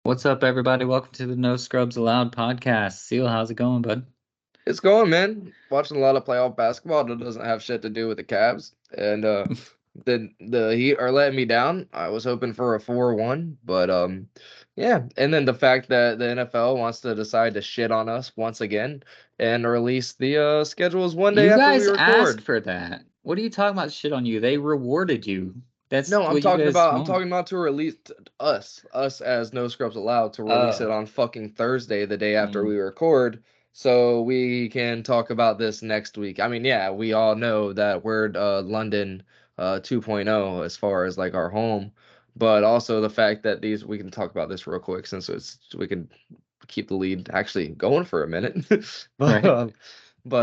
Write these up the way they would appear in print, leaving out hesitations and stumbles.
What's up, everybody? Welcome to the No Scrubs Allowed podcast. Seal, how's it going, bud? It's going, man. Watching a lot of playoff basketball that doesn't have shit to do with the Cavs. And the Heat are letting me down. I was hoping for a 4-1, but yeah. And then the fact that the NFL wants to decide to shit on us once again and release the schedules one day You after we guys asked record. for that. What are you talking about shit on you? They rewarded you. That's No, I'm what you talking guys about I'm want. talking about to release us as No Scrubs Allowed to release it Oh. on fucking Thursday, the day after Mm. we record, so we can talk about this next week. I mean, yeah, we all know that we're London 2.0 as far as like our home, but also the fact that these we can talk about this real quick since we can keep the lead actually going for a minute. but Right.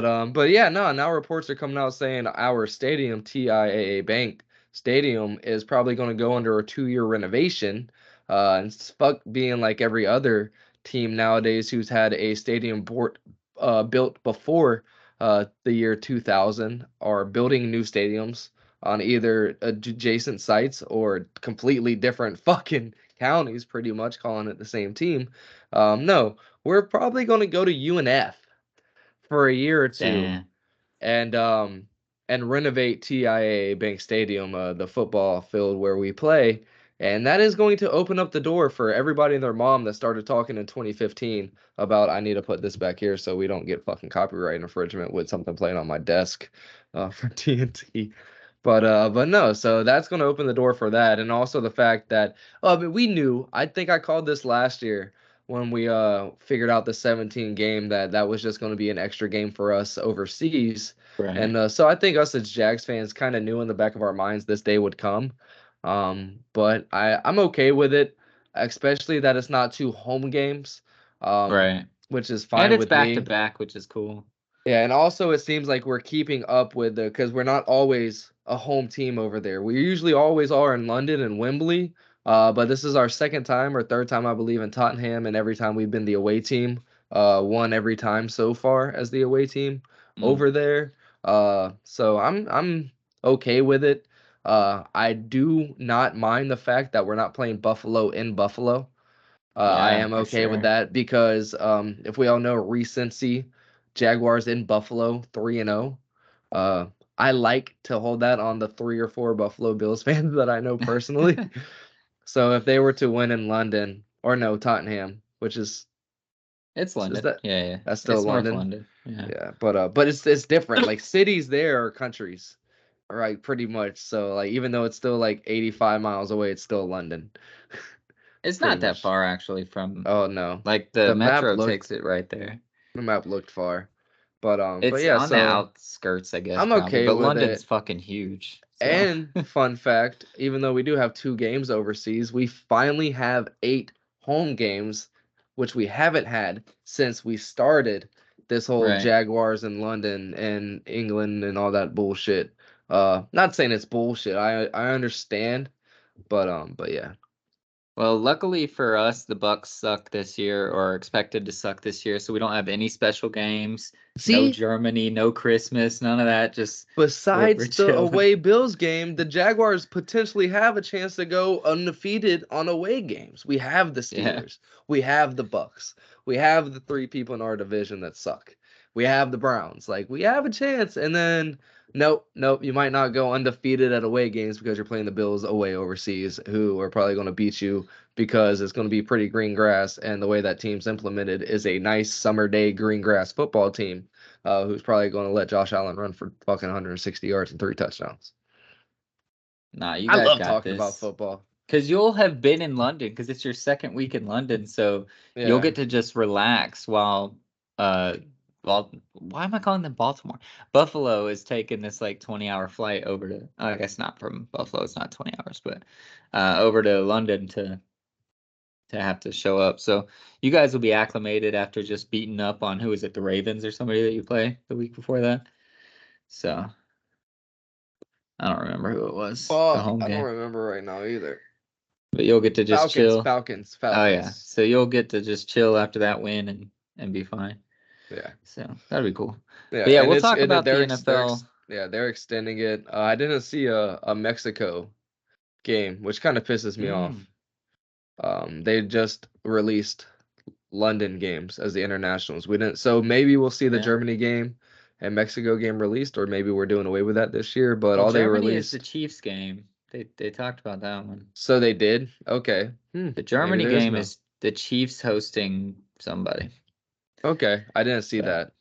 um, but yeah, no, now reports are coming out saying our stadium, TIAA Bank Stadium, is probably going to go under a 2-year renovation. And fuck being like every other team nowadays who's had a stadium built before the year 2000 are building new stadiums on either adjacent sites or completely different fucking counties, pretty much calling it the same team. No, we're probably going to go to UNF for a year or two Damn. and renovate TIAA Bank Stadium, the football field where we play, and that is going to open up the door for everybody and their mom that started talking in 2015 about I need to put this back here so we don't get fucking copyright infringement with something playing on my desk for TNT. But no, so that's going to open the door for that, and also the fact that but we knew. I think I called this last year when we figured out the 17 game that was just going to be an extra game for us overseas. Right. And so I think us as Jags fans kind of knew in the back of our minds this day would come. But I'm okay with it, especially that it's not 2 home games, um, Right. which is And fine it's with back to me. back, which is cool. Yeah, and also it seems like we're keeping up with the because we're not always a home team over there. We usually always are in London and Wembley. But this is our second time or third time, I believe, in Tottenham, and every time we've been the away team. Won every time so far as the away team Mm. over there. So I'm okay with it. I do not mind the fact that we're not playing Buffalo in Buffalo. I Yeah, am for okay with sure. that because if we all know recency, Jaguars in Buffalo 3-0. Uh, I like to hold that on the 3 or 4 Buffalo Bills fans that I know personally. So if they were to win in London or no Tottenham, which It's is London. that Yeah, yeah. that's still It's North London. London. Yeah. Yeah, but it's different. Like cities there are countries, right? Pretty much. So like even though it's still like 85 miles away, it's still London. It's Pretty not that much. far actually from Oh no. like the The map metro looked takes it right there. The map looked far. But It's yeah, on the so outskirts, I guess, I'm probably. okay But with London's it. fucking huge. So, And fun fact, even though we do have 2 games overseas, we finally have 8 home games, which we haven't had since we started this whole right. Jaguars in London and England and all that bullshit. Not saying it's bullshit. I understand, but yeah. Well, luckily for us, the Bucks suck this year or are expected to suck this year, so we don't have any special games, no See, Germany, no Christmas, none of that. Just we're besides the chilling. away Bills game, the Jaguars potentially have a chance to go undefeated on away games. We have the Yeah. Steelers, we have the Bucks, we have the 3 people in our division that suck. We have the Browns. Like we have a chance, and then nope, you might not go undefeated at away games because you're playing the Bills away overseas, who are probably going to beat you because it's going to be pretty green grass, and the way that team's implemented is a nice summer day green grass football team who's probably going to let Josh Allen run for fucking 160 yards and 3 touchdowns. Nah, you I guys love got talking about this. football. Because you'll have been in London because it's your second week in London, so you'll Yeah. get to just relax uh while why am I calling them Baltimore? Buffalo is taking this like 20-hour flight over to I guess not from Buffalo, it's not 20 hours, but over to London to have to show up. So you guys will be acclimated after just beating up on who is it, the Ravens or somebody that you play the week before that. So I don't remember who it was, the Fuck, home I don't game. remember right now either. But you'll get to just Falcons, chill. Falcons, Oh yeah. Falcons. So you'll get to just chill after that win and be fine. Yeah. So that'd be cool. Yeah, But yeah, and we'll it's talk and about the they're NFL. yeah, they're extending it. I didn't see a Mexico game, which kind of pisses me Mm, off. They just released London games as the internationals. We didn't, so maybe we'll see the Yeah. Germany game and Mexico game released, or maybe we're doing away with that this year. But Well, all they Germany is the released, Chiefs game. They talked about that one. so they did. Okay, The maybe Germany there is game no. is the Chiefs hosting somebody. Okay, I didn't see So that.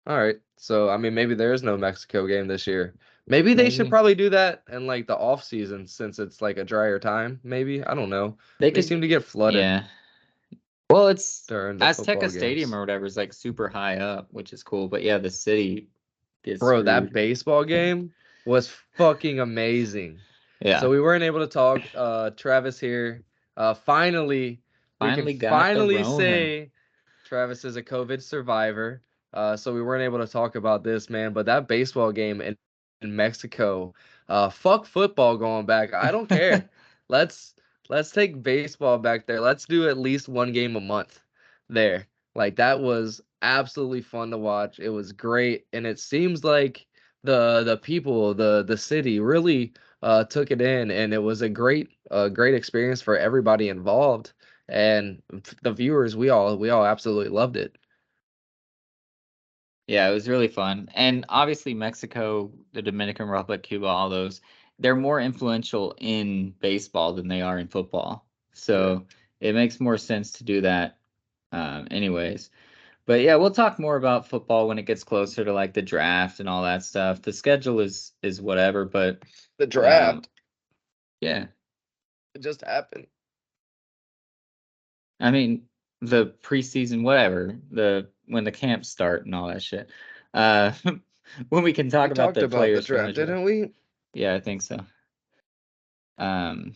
All right, so I mean, maybe there is no Mexico game this year. Maybe they should maybe probably do that in like the off season since it's like a drier time. Maybe I don't know. they They could. seem to get flooded Yeah. Well, it's during the football Azteca Stadium games. or whatever is like super high up, which is cool. But yeah, the city gets Bro, that screwed. baseball game was fucking amazing. So Yeah. we weren't able to talk. Travis here. Finally, we can Finally got the finally Rona. say Travis is a COVID survivor. So we weren't able to talk about this, man. But that baseball game in Mexico, fuck football going back. I don't care. Let's let's take baseball back there. Let's do at least one game a month there. Like that was absolutely fun to watch. It was great, and it seems like the people, the city really took it in, and it was a great experience for everybody involved. And the viewers, we all absolutely loved it. Yeah, it was really fun. And obviously Mexico, the Dominican Republic, Cuba, all those, they're more influential in baseball than they are in football. Yeah. So it makes more sense to do that anyways. But yeah, we'll talk more about football when it gets closer to like the draft and all that stuff. The schedule is whatever, but The um draft, yeah. it just happened. I mean, the preseason, whatever, the when the camps start and all that shit. Uh when we can talk We about talked the about the players from the draft, draft. didn't we? Yeah, I think so. Um,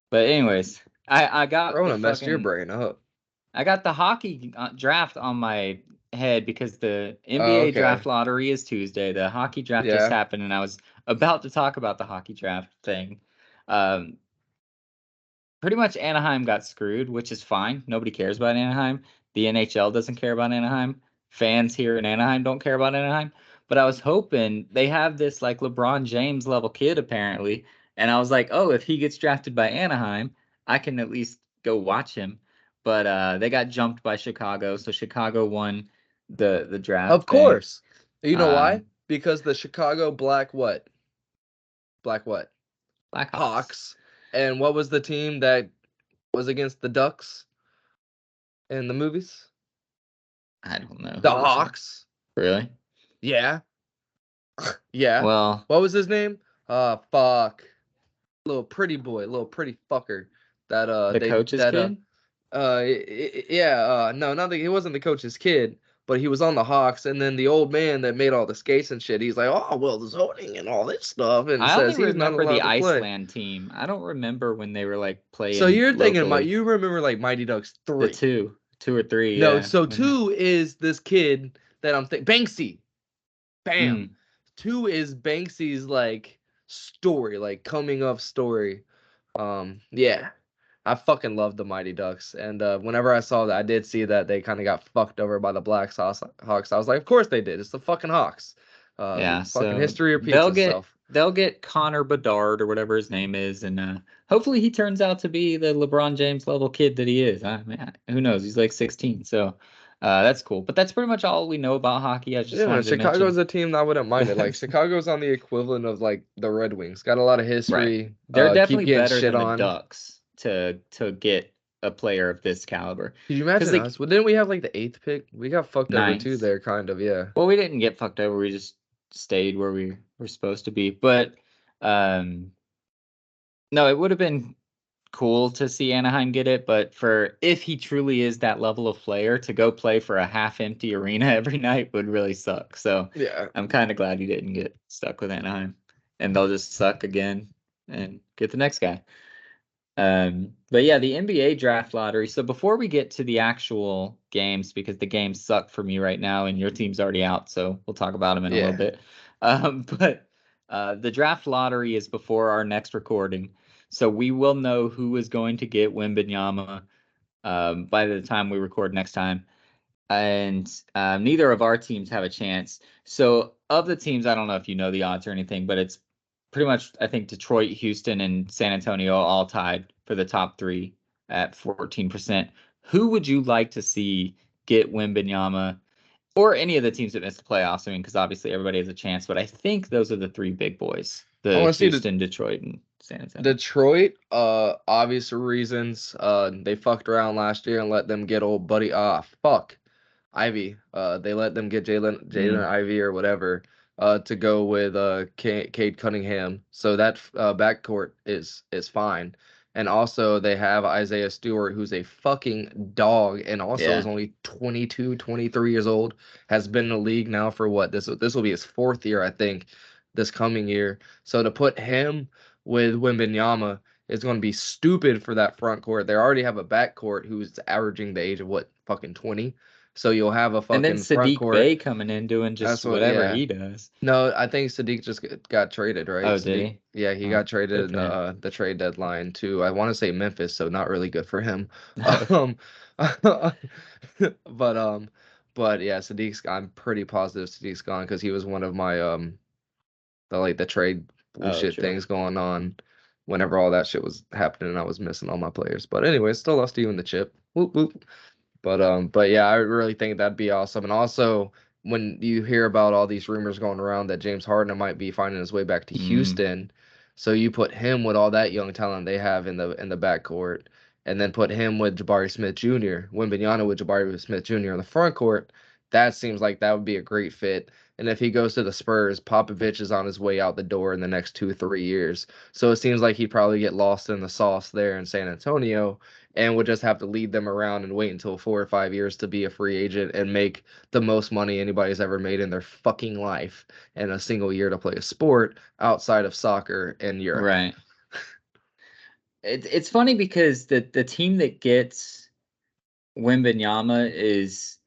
but anyways, I got the Rona messed your fucking brain up. I got the hockey draft on my head because the Oh, NBA okay. draft lottery is Tuesday. The hockey draft just Yeah. happened, and I was about to talk about the hockey draft thing. Um, Pretty much Anaheim got screwed, which is fine. Nobody cares about Anaheim. The NHL doesn't care about Anaheim. Fans here in Anaheim don't care about Anaheim. But I was hoping they have this like LeBron James level kid apparently, and I was like, oh, if he gets drafted by Anaheim, I can at least go watch him. But they got jumped by Chicago, so Chicago won the Of draft thing. course. You know why? Um, Because the Chicago Black what? Black what? Blackhawks. Hawks. And what was the team that was against the Ducks in the movies? I don't know The who was it. Hawks. Really? Yeah. Yeah. Well, What was his name? Fuck. Little pretty boy, little pretty fucker. That the they coach's that kid. yeah, no, not the, he wasn't the coach's kid, but he was on the Hawks, and then the old man that made all the skates and shit, he's like, oh well, the zoning and all this stuff, and I only says he's not remember the allowed to play. Iceland team. I don't remember when they were like So playing you're thinking, locally. you remember like Mighty Ducks The 3? two or three, No, yeah. so 2 is this kid that I'm thinking, Banksy. Bam. Mm, 2 is Banksy's like story, like coming of story. Yeah. I fucking love the Mighty Ducks. And whenever I saw that, I did see that they kind of got fucked over by the Hawks. I was like, of course they did. It's the fucking Hawks. yeah, Fucking so history repeats itself. they'll get Connor Bedard or whatever his name is, and hopefully he turns out to be the LeBron James level kid that he is. I mean, who knows? He's like 16, so that's cool. But that's pretty much all we know about hockey. I just Yeah, man, wanted to Chicago's mention. a team that I wouldn't mind it. Like Chicago's on the equivalent of like the Red Wings. Got a lot of Right. history. They're Keep definitely getting better shit than the on. Ducks to get a player of this caliber. Could you Because imagine like us? Well, didn't we have like the eighth pick? We got fucked over too ninth. there, kind of. Yeah. Well, we didn't get fucked over. We just stayed where we were supposed to be. But um no, it would have been cool to see Anaheim get it, but for if he truly is that level of player, to go play for a half empty arena every night would really suck. So Yeah. I'm kind of glad he didn't get stuck with Anaheim. And they'll just suck again and get the next guy. But yeah, the NBA draft lottery. So before we get to the actual games, because the games suck for me right now, and your team's already out, so we'll talk about them in a little Yeah. bit. But the draft lottery is before our next recording, so we will know who is going to get Wembanyama by the time we record next time. And neither of our teams have a chance. So of the teams, I don't know if you know the odds or anything, but it's pretty much I think Detroit, Houston, and San Antonio all tied for the top three at 14%. Who would you like to see get Wembanyama or any of the teams that missed the playoffs? I mean, because obviously everybody has a chance, but I think those are the three big boys: I the want to see the Houston, Detroit, and San Antonio. Detroit, obvious reasons. They fucked around last year and let them get old buddy. Fuck, Ivy. They let them get Jalen Ivy or whatever. To go with Cade Cunningham. So that backcourt is fine. And also they have Isaiah Stewart, who's a fucking dog, and also Yeah. is only 22, 23 years old. Has been in the league now for what? This will be his fourth year, I think, this coming year. So to put him with Wembanyama is going to be stupid for that front court. They already have a back court who's averaging the age of what, fucking 20. So you'll have a And then fucking front Sadiq court. Bey coming in doing That's just what, whatever yeah. he does. No, I think Sadiq just got traded, right? Oh, did Sadiq, he? yeah, he Oh, got traded good in for him. the trade deadline to, I want to say Memphis, so not really good for him. No. Um, but but yeah, I'm pretty positive Sadiq's gone because he was one of my the trade Oh, bullshit true. things going on whenever all that shit was happening and I was missing all my players. But anyway, still lost to you in the chip. Whoop whoop. But yeah, I really think that'd be awesome. And also, when you hear about all these rumors going around that James Harden might be finding his way back to Mm, Houston, so you put him with all that young talent they have in the backcourt, and then put him with Jabari Smith Jr., Wembanyama with Jabari Smith Jr. in the front court, that seems like that would be a great fit. And if he goes to the Spurs, Popovich is on his way out the door in the next 2 3 years. So it seems like he'd probably get lost in the sauce there in San Antonio and would just have to lead them around and wait until 4 or 5 years to be a free agent and make the most money anybody's ever made in their fucking life in a single year to play a sport outside of soccer in Europe. right. It's funny because the team that gets Wembanyama is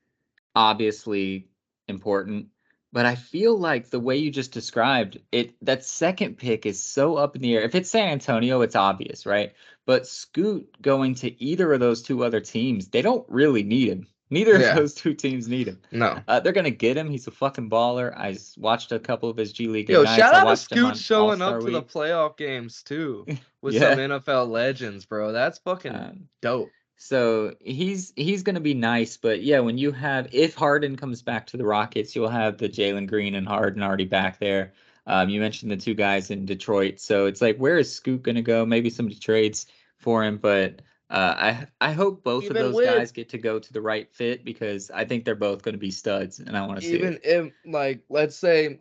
obviously important, but I feel like the way you just described it, that second pick is so up in the air. If it's San Antonio, it's obvious, right? But Scoot going to either of those two other teams, they don't really need him. Neither of Yeah, those two teams need him. no. They're gonna get him. He's a fucking baller. Watched a couple of his G League Yo, Ignites. shout I out to watched him Scoot on All showing up Star to the Week. playoff games too with some Yeah. NFL legends, bro. That's fucking Um, dope. So he's gonna be nice, but yeah, when you have if Harden comes back to the Rockets, you'll have the Jalen Green and Harden already back there. You mentioned the two guys in Detroit, so it's like where is Scoot gonna go? Maybe somebody trades for him, but I hope both of Even those with guys get to go to the right fit because I think they're both gonna be studs, and I want to see even it. if like let's say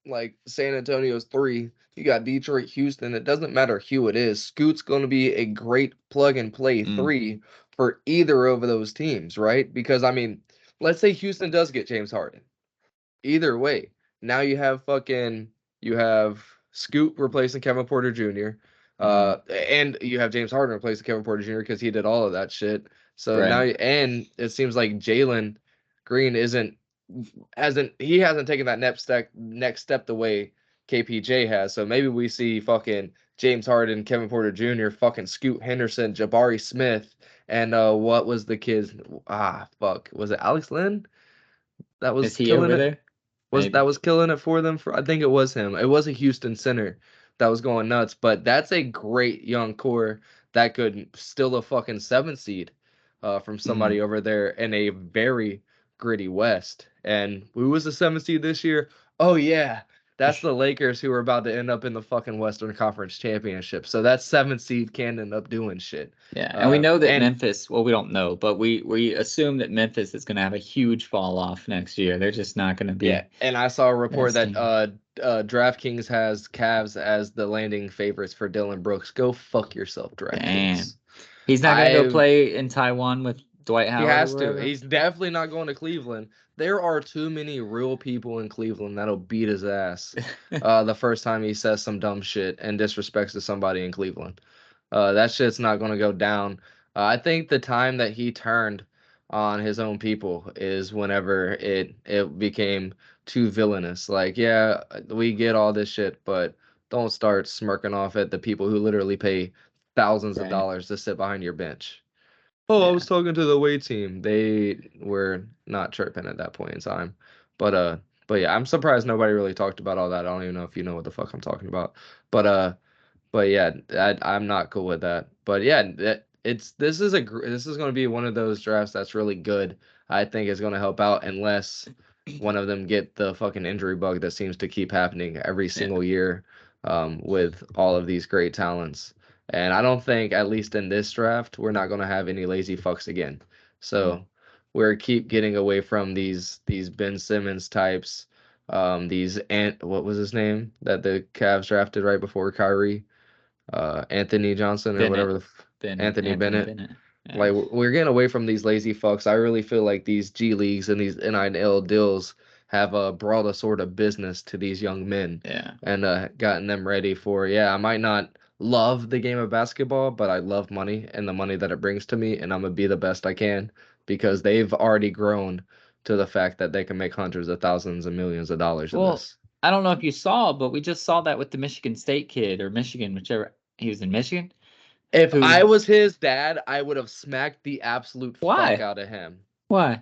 like San Antonio's three, you got Detroit, Houston, it doesn't matter who it is. Scoot's going to be a great plug and play Mm, three for either of those teams, right? Because I mean, let's say Houston does get James Harden. Either way, now you have Scoot replacing Kevin Porter Jr. mm, And you have James Harden replacing Kevin Porter Jr. because he did all of that shit. So now, right. and it seems like Jalen Green hasn't taken that next step the way KPJ has. So maybe we see fucking James Harden, Kevin Porter Jr., fucking Scoot Henderson, Jabari Smith, and what was the kid's fuck. Was it Alex Lynn? That Is was he killing over it. there? Was that Maybe. was killing it for them for I think it was him. It was a Houston center that was going nuts, but that's a great young core that could still a fucking 7 seed from Mm. somebody over there in a very gritty West. And who was the 7 seed this year? Oh yeah. That's the Lakers who are about to end up in the fucking Western Conference Championship. So that 7 seed can end up doing shit. Yeah, and we know that And Memphis, well, we don't know, but we assume that Memphis is going to have a huge fall off next year. They're just not going to Yeah, be and I saw a report best that team. DraftKings has Cavs as the landing favorites for Dylan Brooks. Go fuck yourself, DraftKings. Damn. He's not going to go I play in Taiwan with Dwight He Howard or has to. whatever. He's definitely not going to Cleveland. There are too many real people in Cleveland that'll beat his ass the first time he says some dumb shit and disrespects to somebody in Cleveland. That shit's not going to go down. I think the time that he turned on his own people is whenever it became too villainous. Like, yeah, we get all this shit, but don't start smirking off at the people who literally pay thousands of Right. dollars to sit behind your bench. Oh, I was Yeah. talking to the away team. They were not chirping at that point in time. But but yeah, I'm surprised nobody really talked about all that. I don't even know if you know what the fuck I'm talking about. But but yeah, I'm not cool with that. But yeah, this is going to be one of those drafts that's really good. I think is going to help out unless one of them get the fucking injury bug that seems to keep happening every single year with all of these great talents. And I don't think, at least in this draft, we're not going to have any lazy fucks again. So we're keep getting away from these Ben Simmons types, what was his name that the Cavs drafted right before Kyrie? Anthony Johnson or Bennett. whatever. Anthony Bennett. Yeah. Like we're getting away from these lazy fucks. I really feel like these G leagues and these NIL deals have brought a sort of business to these young men. Yeah. And gotten them ready for, I might not love the game of basketball, but I love money and the money that it brings to me, and I'm gonna be the best I can because they've already grown to the fact that they can make hundreds of thousands and millions of dollars in this. I don't know if you saw, but we just saw that with the Michigan State kid or Michigan, whichever. He was in Michigan. If I was his dad, I would have smacked the absolute fuck out of him. Why?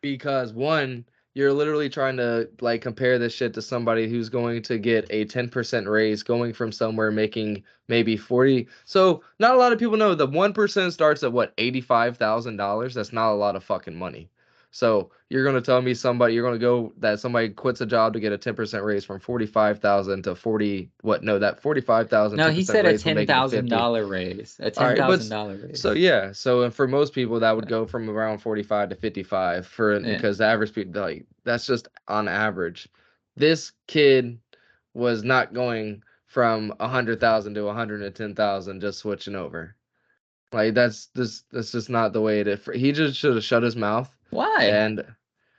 Because one, you're literally trying to like compare this shit to somebody who's going to get a 10% raise going from somewhere making maybe 40. So not a lot of people know the 1% starts at what, $85,000? That's not a lot of fucking money. So you're going to tell me somebody quits a job to get a 10% raise from 45,000 to 40, what? No, that 45,000. No, he said a $10,000 raise, a $10,000 raise. So for most people that would go from around 45 to 55 because the average people, like, that's just on average. This kid was not going from 100,000 to 110,000 just switching over. Like that's just not the way he just should have shut his mouth. Why? And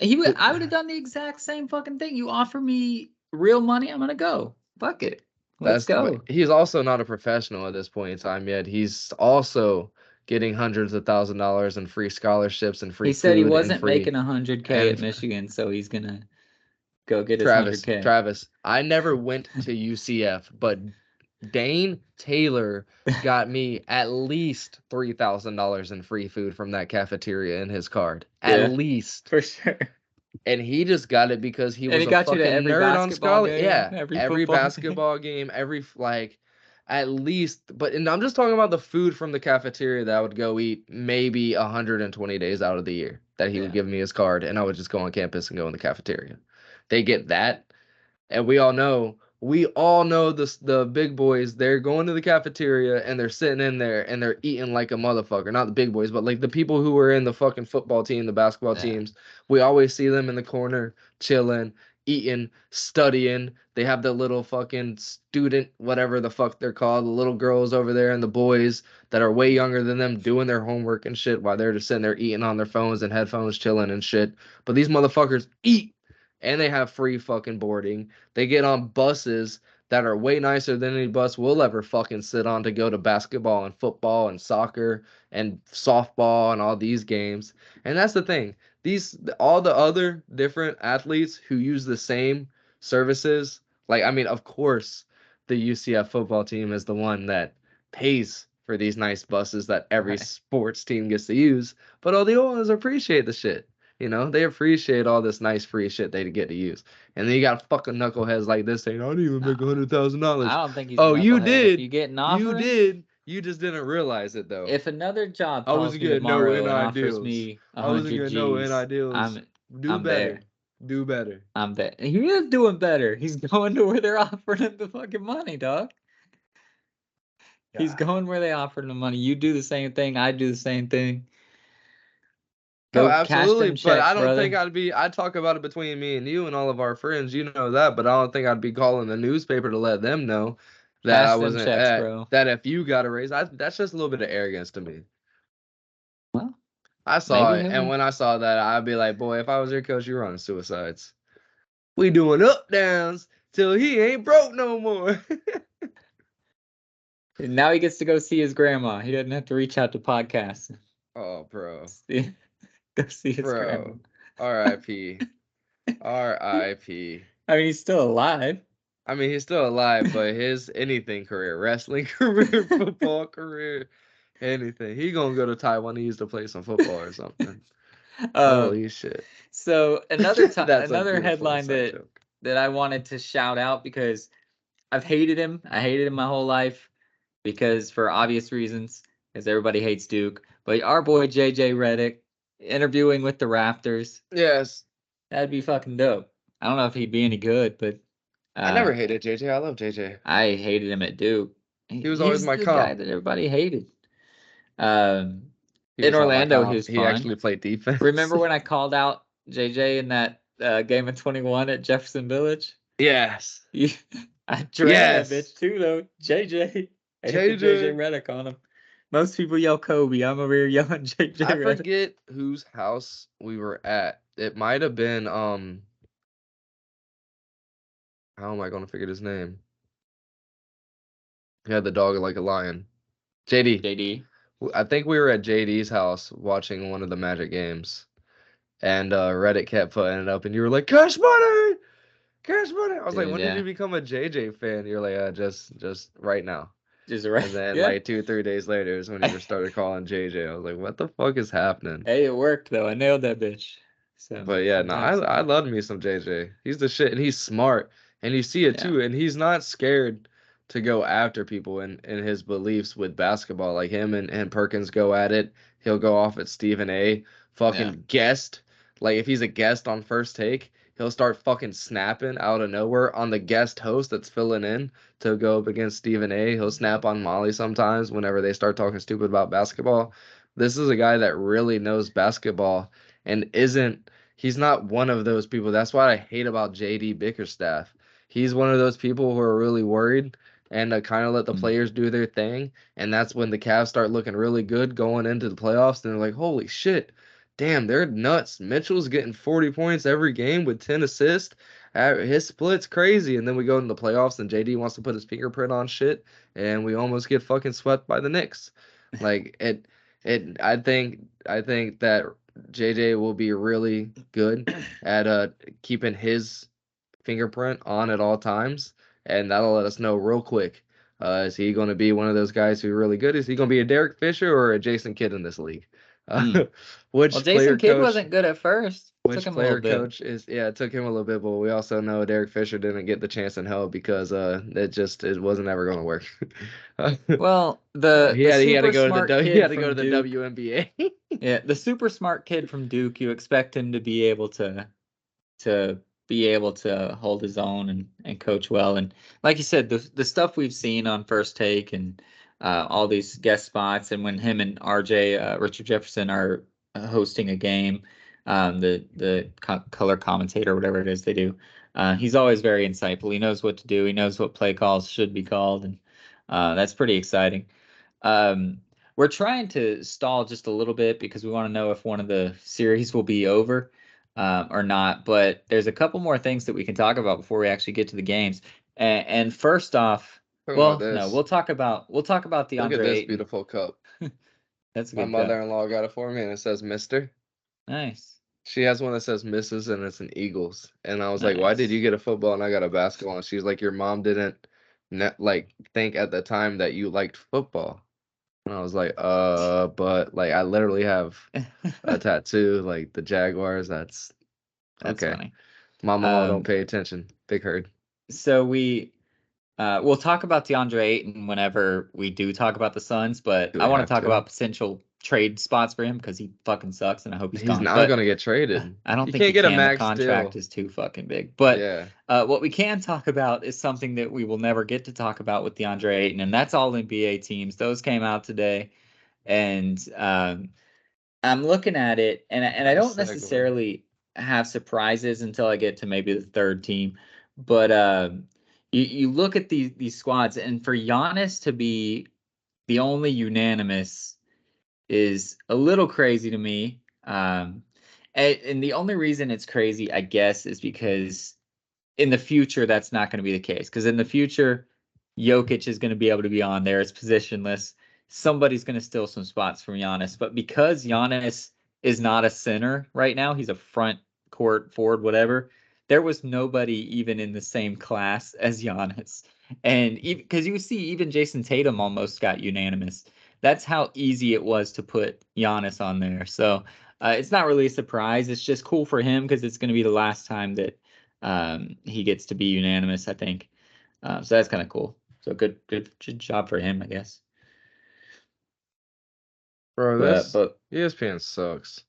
I would have done the exact same fucking thing. You offer me real money, I'm gonna go. Fuck it. Let's go. He's also not a professional at this point in time yet. He's also getting hundreds of $1,000s in free scholarships and free. He said he wasn't making $100K at Michigan, so he's gonna go get his $100K. Travis, I never went to UCF, but Dane Taylor got me at least $3,000 in free food from that cafeteria in his card. At least. For sure. And he just got it because he was a fucking nerd on scholarship. Yeah, every basketball game, at least. And I'm just talking about the food from the cafeteria that I would go eat maybe 120 days out of the year that he would give me his card, and I would just go on campus and go in the cafeteria. They get that, and we all know the big boys. They're going to the cafeteria and they're sitting in there and they're eating like a motherfucker. Not the big boys, but like the people who were in the fucking football team, the basketball teams. We always see them in the corner chilling, eating, studying. They have the little fucking student, whatever the fuck they're called, the little girls over there and the boys that are way younger than them doing their homework and shit while they're just sitting there eating on their phones and headphones, chilling and shit. But these motherfuckers eat. And they have free fucking boarding. They get on buses that are way nicer than any bus we'll ever fucking sit on to go to basketball and football and soccer and softball and all these games. And that's the thing. All the other different athletes who use the same services, of course, the UCF football team is the one that pays for these nice buses that every sports team gets to use. But all the others appreciate the shit. They appreciate all this nice free shit they get to use. And then you got fucking knuckleheads like this saying, I didn't even make $100,000. I don't think he's you did. If you get an offer, you did. You just didn't realize it, though. If another job I wasn't getting no offers me 100 G's, Do better. Do better. I'm there. He is doing better. He's going to where they're offering him the fucking money, dog. God. He's going where they offered him the money. You do the same thing. I do the same thing. No, absolutely, but I don't think I'd talk about it between me and you and all of our friends, you know that, but I don't think I'd be calling the newspaper to let them know that I wasn't, that if you got a raise, that's just a little bit of arrogance to me. Well, I saw it, and when I saw that, I'd be like, boy, if I was your coach, you're running suicides. We doing up downs till he ain't broke no more. Now he gets to go see his grandma. He doesn't have to reach out to podcasts. Oh, bro. Go see his grandma. R.I.P. R.I.P. I mean, he's still alive. He's still alive, but his anything career, wrestling career, football career, anything. He gonna go to Taiwanese to play some football or something. Holy shit. So another headline that I wanted to shout out because I've hated him. I hated him my whole life because for obvious reasons. because everybody hates Duke. But our boy JJ Redick interviewing with the Raptors, Yes. that'd be fucking dope. I don't know if he'd be any good, but I never hated JJ. I love JJ. I hated him at Duke. He was always He's my the guy comp. that everybody hated. In He was not my Orlando, he comp. was He fun. actually played defense. Remember when I called out JJ in that game of 21 at Jefferson Village? Yes. I dragged that bitch too, though. JJ. I hit the JJ JJ. Redick on him. Most people yell Kobe. I'm over here yelling JJ I Redick. forget whose house we were at. It might have been how am I gonna forget his name? He had the dog like a lion. JD. JD. I think we were at JD's house watching one of the Magic games. And Reddit kept putting it up and you were like, Cash Money! Cash Money! I was like, Dude, when did yeah. you become a JJ fan? You're like, just right now. Just right. And then Yeah. like 2-3 days later is when you started calling JJ. I was like, what the fuck is happening? Hey, it worked though. I nailed that bitch. So, But yeah, no, sometimes. I love me some JJ. He's the shit, and he's smart, and you see it Yeah. too. And he's not scared to go after people in his beliefs with basketball. Like him and Perkins go at it. He'll go off at Stephen A. Fucking Yeah. guest. Like if he's a guest on First Take, he'll start fucking snapping out of nowhere on the guest host that's filling in to go up against Stephen A. He'll snap on Molly sometimes whenever they start talking stupid about basketball. This is a guy that really knows basketball and he's not one of those people. That's what I hate about JD Bickerstaff. He's one of those people who are really worried and kind of let the Mm. players do their thing. And that's when the Cavs start looking really good going into the playoffs. And they're like, holy shit, damn, they're nuts. Mitchell's getting 40 points every game with 10 assists. His split's crazy. And then we go into the playoffs and JD wants to put his fingerprint on shit. And we almost get fucking swept by the Knicks. Like I think that JJ will be really good at keeping his fingerprint on at all times, and that'll let us know real quick. Is he going to be one of those guys who's really good? Is he going to be a Derek Fisher or a Jason Kidd in this league? Mm. Which Well, player Jason Kidd coach? wasn't good at first. It took Which him a little player bit. coach is? Yeah, it took him a little bit, but we also know Derek Fisher didn't get the chance in hell because it wasn't ever going to work. Well, the he had to super go to smart the he kid had to go to from the Duke. WNBA. Yeah, the super smart kid from Duke, you expect him to be able to hold his own and coach well. And like you said, the stuff we've seen on First Take and all these guest spots, and when him and RJ Richard Jefferson are hosting a game, the color commentator, whatever it is they do, he's always very insightful. He knows what to do. He knows what play calls should be called, and that's pretty exciting. We're trying to stall just a little bit because we want to know if one of the series will be over or not. But there's a couple more things that we can talk about before we actually get to the games. And first off, Talking about well, no, this. we'll talk about Look at DeAndre this Ayton. beautiful cup. That's a My good cup. mother-in-law got it for me, and it says Mister. Nice. She has one that says Mrs. and it's an Eagles. And I was like, why did Nice. you get a football and I got a basketball? And she's like, your mom didn't like think at the time that you liked football. And I was like, but like I literally have a tattoo, like the Jaguars. That's That's okay. funny. Mom don't pay attention. Big herd. So we'll talk about DeAndre Ayton whenever we do talk about the Suns, but Do I we want to have talk to? about potential trade spots for him because he fucking sucks and I hope he's He's gone. not But gonna get traded. I don't He think can't he get a can. The max contract deal. is too fucking big. But Yeah. what we can talk about is something that we will never get to talk about with DeAndre Ayton, and that's all NBA teams. Those came out today, and I'm looking at it, and I Nice don't segue. necessarily have surprises until I get to maybe the third team. But you look at these squads, and for Giannis to be the only unanimous is a little crazy to me. And the only reason it's crazy, I guess, is because in the future that's not going to be the case. Because in the future, Jokic is going to be able to be on there. It's positionless. Somebody's going to steal some spots from Giannis. But because Giannis is not a center right now, he's a front court forward, whatever. There was nobody even in the same class as Giannis. And because you see, even Jason Tatum almost got unanimous. That's how easy it was to put Giannis on there. So it's not really a surprise. It's just cool for him because it's going to be the last time that he gets to be unanimous, I think. So that's kind of cool. So good job for him, I guess. Bro, this But ESPN sucks.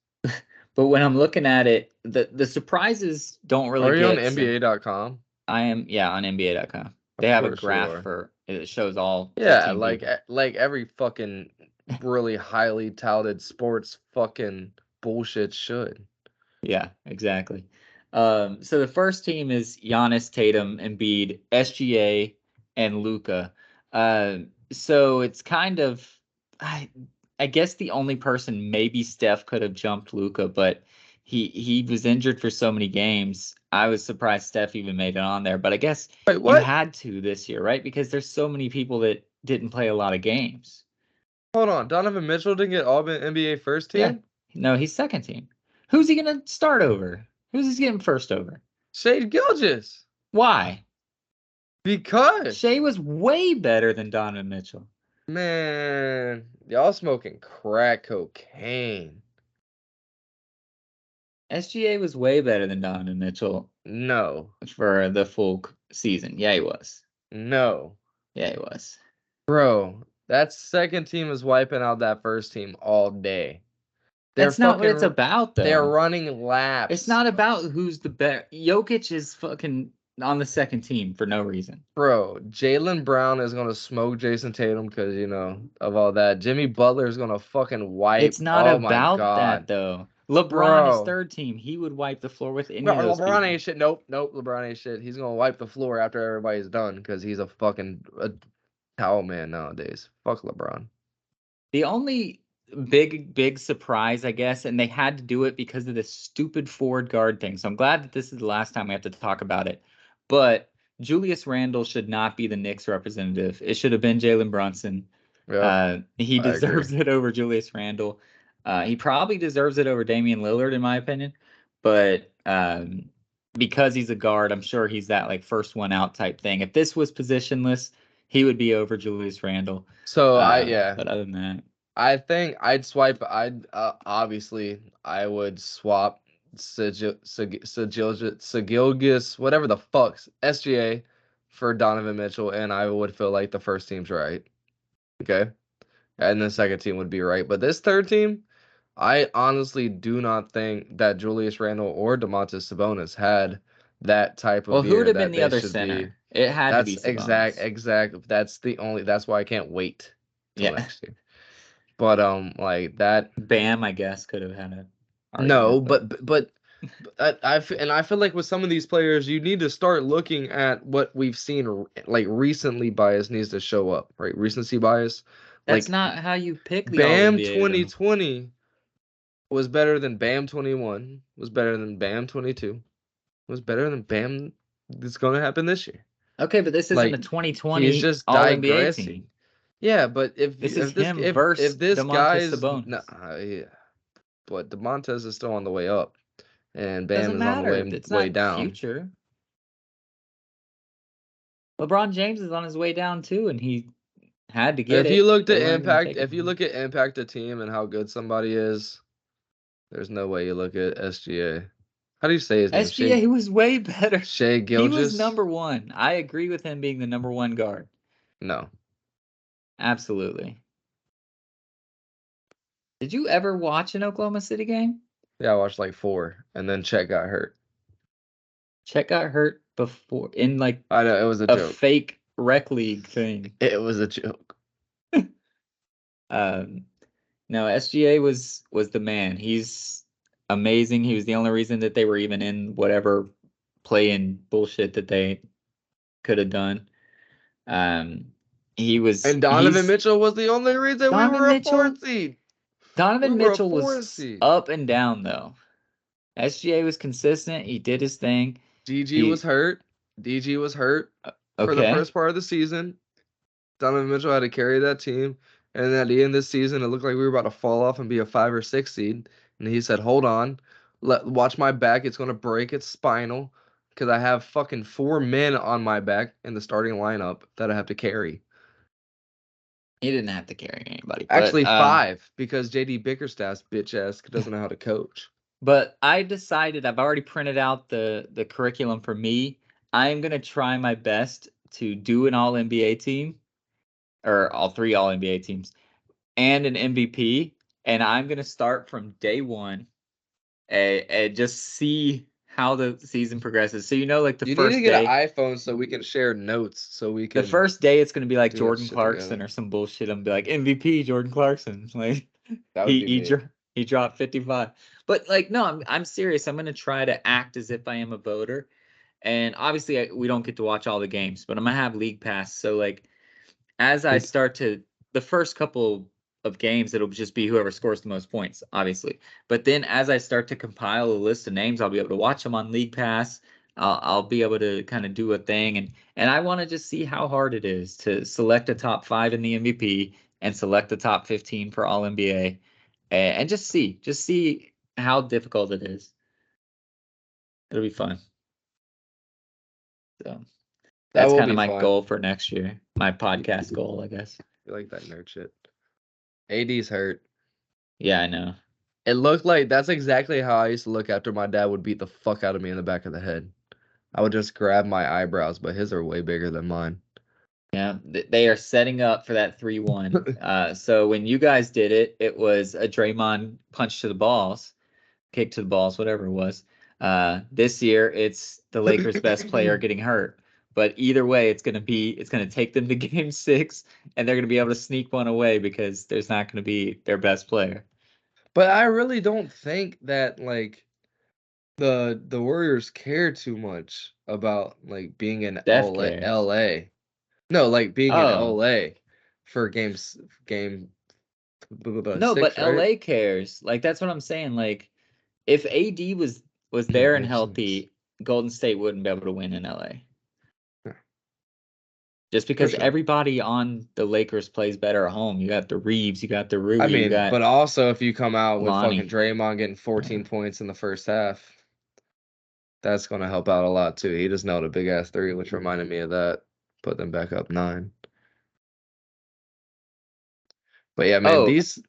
when I'm looking at it, the surprises don't really Are you on get NBA.com? I am, yeah, on NBA.com. Of They have a course you graph are. for it shows all Yeah, 15 like people. like every fucking really highly touted sports fucking bullshit should. Yeah, exactly. So the first team is Giannis, Tatum, Embiid, SGA, and Luka. So it's kind of, I, I guess the only person maybe Steph could have jumped Luka, but he was injured for so many games. I was surprised Steph even made it on there, but I guess Wait, you what? had to this year, right? Because there's so many people that didn't play a lot of games. Hold on. Donovan Mitchell didn't get all NBA first Yeah. team? No, he's second team. Who's he gonna start over? Who's he getting first over? Shade Gilgeous. Why? Because Shea was way better than Donovan Mitchell. man, y'all smoking crack cocaine. SGA was way better than Donovan Mitchell No. for the full season. Yeah, he was. No. Yeah, he was. Bro, that second team is wiping out that first team all day. They're That's not what it's fucking about, they're though. running It's laps. not about who's the better. Jokic is fucking on the second team for no reason. Bro, Jaylen Brown is gonna smoke Jason Tatum because of all that. Jimmy Butler is gonna fucking wipe. It's not Oh my about that, god. though. LeBron is Bro. third team. He would wipe the floor with any Bro, of those LeBron people. ain't shit. Nope, nope. LeBron ain't shit. He's gonna wipe the floor after everybody's done because he's a fucking towel man nowadays. Fuck LeBron. The only big surprise, I guess, and they had to do it because of this stupid forward guard thing. So I'm glad that this is the last time we have to talk about it. But Julius Randle should not be the Knicks representative. It should have been Jalen Brunson. Yep, He I agree. deserves it over Julius Randle. He probably deserves it over Damian Lillard, in my opinion. But because he's a guard, I'm sure he's that like first one out type thing. If this was positionless, he would be over Julius Randle. So yeah. But other than that, I think I'd swipe. Obviously I would swap Sigilgis, whatever the fuck's SGA for Donovan Mitchell, and I would feel like the first team's right. Okay, and the second team would be right, but this third team, I honestly do not think that Julius Randle or Domantas Sabonis had that type well, of who would year have been that the they other should be. center? It had to be That's exact, Sabonis. exact. That's why I can't wait till Yeah, next year. But like that. Bam, I guess could have had an No, argument, but but I feel like with some of these players, you need to start looking at what we've seen. Like recency bias needs to show up, right? Recency bias, that's like not how you pick the All Bam NBA though. 2020 was better than Bam 21, was better than Bam 22, was better than Bam that's going to happen this year. Okay, but this isn't a Like he's 2020 just All NBA digressing. team. Yeah, but This is him versus if this Domantas guy's Sabonis. yeah, but DeMontes is still on the way up, and Bam Doesn't is on the matter. It's way not down. future. LeBron James is on his way down too, and he had to get If you it. looked They at weren't going to impact, take it if from you him. look at impact a team and how good somebody is, there's no way you look at SGA. How do you say his name? SGA was way better. Shea He was Gilgeous? number one. I agree with him being the number one guard. No. Absolutely. Did you ever watch an Oklahoma City game? Yeah, I watched like 4, and then Chet got hurt. Chet got hurt before in like I know it was a a joke. fake rec league thing. It was a joke. No, SGA was the man. He's amazing. He was the only reason that they were even in whatever play-in bullshit that they could have done. And Donovan Mitchell was the only reason we Donovan were a 4 Mitchell. seed. We Donovan were a Mitchell 4 was seed. up and down though. SGA was consistent. He did his thing. DG was hurt. DG was hurt for the Okay. first part of the season. Donovan Mitchell had to carry that team. And at the end of the season, it looked like we were about to fall off and be a 5 or 6 seed. And he said, "Hold on, watch my back. It's gonna break. It's spinal, because I have fucking 4 men on my back in the starting lineup that I have to carry. He didn't have to carry anybody, Actually, 5, because JD Bickerstaff's bitch ass doesn't know how to coach." but I decided I've already printed out the curriculum for me. I am gonna try my best to do an All NBA team, or all 3 All NBA teams, and an MVP. and I'm gonna start from day one and just see how the season progresses. So like the You need to first get an day, iPhone so we can share notes, so we the can first day it's gonna be like do that Jordan shit Clarkson together. or some bullshit. I'm gonna be like MVP Jordan Clarkson. Like That would he be he me. dro- he dropped 55. But like no, I'm serious. I'm gonna try to act as if I am a voter. And obviously we don't get to watch all the games, but I'm gonna have League Pass. So like as I start to the first couple of games, it'll just be whoever scores the most points, obviously. But then as I start to compile a list of names, I'll be able to watch them on League Pass. I'll be able to kind of do a thing, and I want to just see how hard it is to select a top 5 in the MVP and select the top 15 for All NBA, and just see how difficult it is. It'll be fun. So That that's will kind of be my fun. goal for next year. My You, podcast goal, I guess. you like that nerd shit. AD's hurt. Yeah, I know. It looked like that's exactly how I used to look after my dad would beat the fuck out of me in the back of the head. I would just grab my eyebrows, but his are way bigger than mine. Yeah, they are setting up for that 3-1. So when you guys did it, it was a Draymond punch to the balls, kick to the balls, whatever it was. This year, it's the Lakers' best player getting hurt. But either way, it's gonna take them to Game 6, and they're gonna be able to sneak one away because there's not gonna be their best player. But I really don't think that like the Warriors care too much about like being in Steph cares. LA. No, like being in Oh LA for game no, but 6, right? LA cares. Like that's what I'm saying. Like if AD was No, there and game 6. healthy, Golden State wouldn't be able to win in LA. Yeah, Just for because sure. everybody on the Lakers plays better at home. You got the Reeves, you got the I Rui, you mean, got but also if you come out with fucking Lonnie. Draymond getting 14 points in the first half, that's gonna help out a lot too. He just nailed a big ass three, which reminded me of that. Put them back up 9. But yeah, man, Oh, these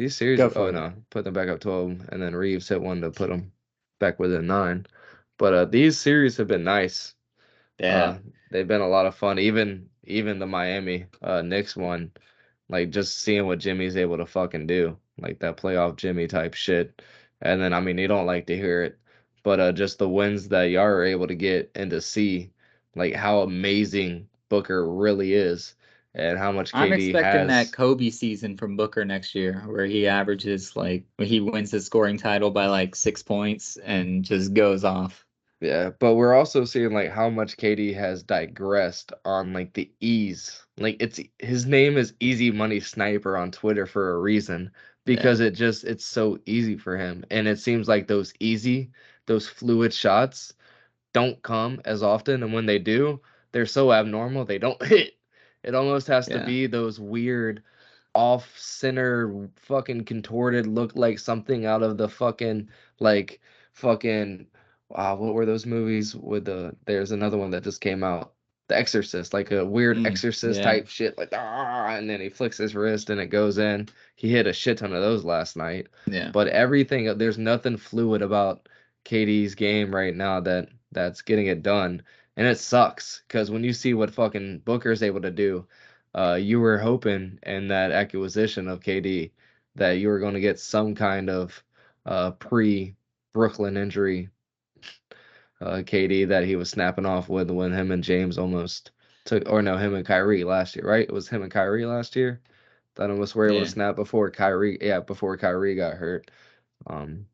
series. go Oh for it. no, put them back up 12, and then Reeves hit one to put them back within 9. But these series have been nice. Yeah. Uh, they've been a lot of fun. Even the Miami Knicks one, like just seeing what Jimmy's able to fucking do, like that playoff Jimmy type shit. And then I mean, you don't like to hear it, but just the wins that y'all are able to get and to see, like how amazing Booker really is, and how much I'm KD expecting that has. Kobe season from Booker next year where he averages like he wins the scoring title by like 6 points and just goes off. Yeah, but we're also seeing like how much KD has digressed on like the ease. Like it's his name is Easy Money Sniper on Twitter for a reason Yeah. because it's so easy for him. And it seems like those fluid shots don't come as often, and when they do, they're so abnormal they don't hit. It almost has to Yeah. be those weird off center fucking contorted look like something out of the fucking like fucking what were those movies with there's another one that just came out, The Exorcist, like a weird exorcist Yeah. type shit like and then he flicks his wrist and it goes in. He hit a shit ton of those last night. Yeah. But everything, there's nothing fluid about KD's game right now that's getting it done. And it sucks because when you see what fucking Booker's able to do, you were hoping in that acquisition of KD that you were going to get some kind of pre Brooklyn injury KD that he was snapping off with when him and James almost took, or no, him and Kyrie last year, right? It was him and Kyrie last year that almost were able to Yeah. snap before Kyrie, yeah, before Kyrie got hurt. Um,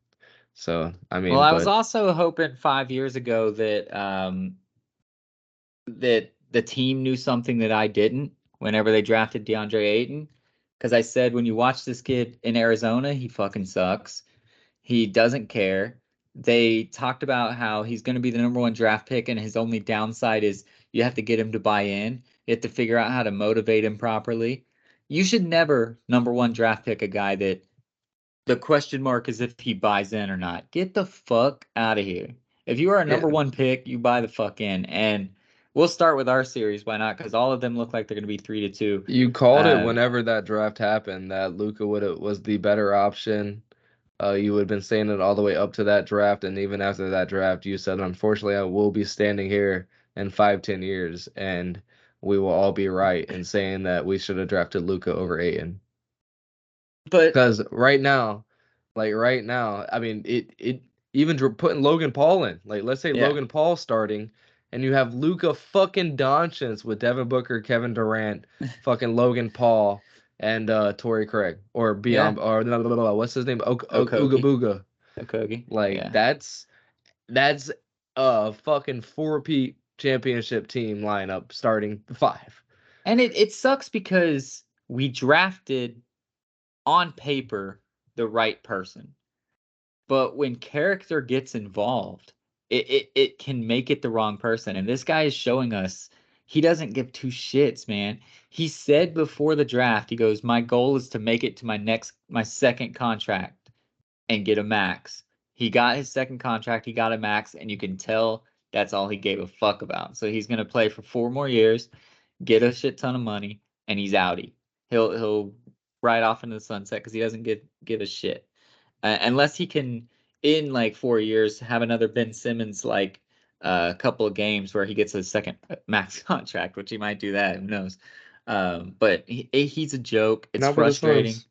so I Well, mean, I was but also hoping 5 years ago that that the team knew something that I didn't whenever they drafted DeAndre Ayton. Because I said, when you watch this kid in Arizona, he fucking sucks. He doesn't care. They talked about how he's going to be the #1 draft pick, and his only downside is you have to get him to buy in. You have to figure out how to motivate him properly. You should never #1 draft pick a guy that the question mark is if he buys in or not. Get the fuck out of here. If you are a yeah, #1 pick, you buy the fuck in. And we'll start with our series. Why not? Because all of them look like they're going to be 3-2. you called it Uh, whenever that draft happened that Luca would was the better option. You had been saying it all the way up to that draft, and even after that draft, you said, "Unfortunately, I will be standing here in 5, 10 years, and we will all be right in saying that we should have drafted Luca over Ayton." But Because right now, I mean, it even putting Logan Paul in. Like, let's say yeah, Logan Paul starting, and you have Luka fucking Doncic with Devin Booker, Kevin Durant, fucking Logan Paul, and Torrey Craig or yeah, beyond or blah, blah, blah, what's his name? Ooga Okogie, Booga. Okogie, Like yeah. that's a fucking four-peat championship team lineup starting five. And it sucks because we drafted on paper the right person. But when character gets involved, it can make it the wrong person. And this guy is showing us he doesn't give two shits, man. He said before the draft, he goes, "My goal is to make it to my second contract and get a max." He got his second contract, he got a max, and you can tell that's all he gave a fuck about. So he's gonna play for 4 more years, get a shit ton of money, and he's outie. He'll ride off into the sunset because he doesn't give a shit. Unless he can, in like 4 years, have another Ben Simmons like couple of games where he gets a second max contract, which he might do that. Who knows? But he's a joke. It's Not for the frustrating. Suns.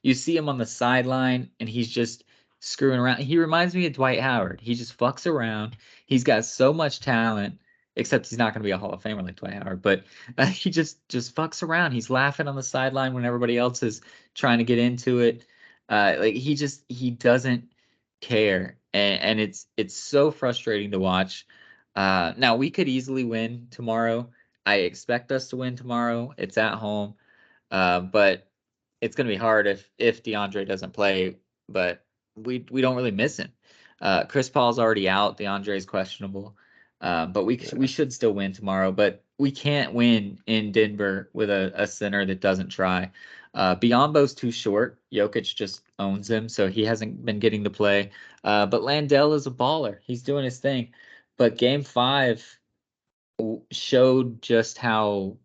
You see him on the sideline, and he's just screwing around. He reminds me of Dwight Howard. He just fucks around. He's got so much talent, except he's not going to be a Hall of Famer like Dwight Howard. But he just fucks around. He's laughing on the sideline when everybody else is trying to get into it. Like he doesn't care, and it's so frustrating to watch. Now we could easily win tomorrow. I expect us to win tomorrow. It's at home. But it's going to be hard if DeAndre doesn't play. But we don't really miss him. Chris Paul's already out. DeAndre is questionable. But we should still win tomorrow. But we can't win in Denver with a center that doesn't try. Biyombo's too short. Jokic just owns him, so he hasn't been getting to play. But Landell is a baller. He's doing his thing. But Game 5 showed just how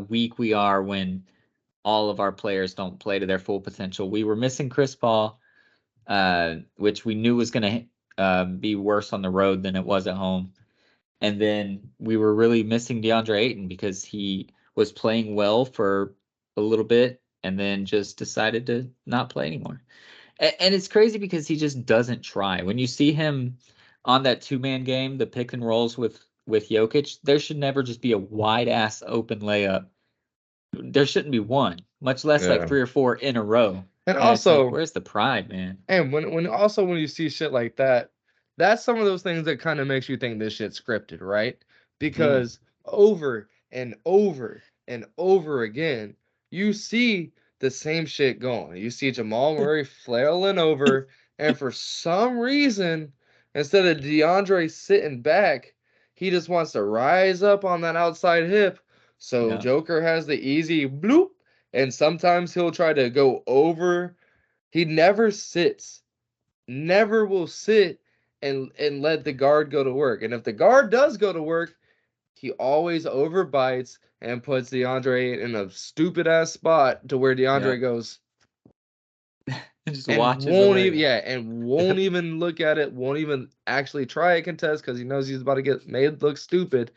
weak we are when all of our players don't play to their full potential. We were missing Chris Paul, which we knew was going to be worse on the road than it was at home. And then we were really missing DeAndre Ayton because he was playing well for a little bit and then just decided to not play anymore. And it's crazy because he just doesn't try. When you see him on that two-man game, the pick and rolls with Jokic, there should never just be a wide ass open layup. There shouldn't be one, much less like Yeah. 3 or 4 in a row. And And it's like, also, where's the pride, man? and when you see shit like that, that's some of those things that kind of makes you think this shit's scripted, right? Yeah, Because over and over and over again, you see the same shit going. You see Jamal Murray flailing over, and for some reason, instead of DeAndre sitting back, he just wants to rise up on that outside hip. So yeah, Joker has the easy bloop, and sometimes he'll try to go over. He never sits, never will sit and let the guard go to work. And if the guard does go to work, he always overbites and puts DeAndre in a stupid ass spot to where yeah. DeAndre goes And just and watches the won't even layup. won't even look at it, won't even actually try a contest because he knows he's about to get made look stupid.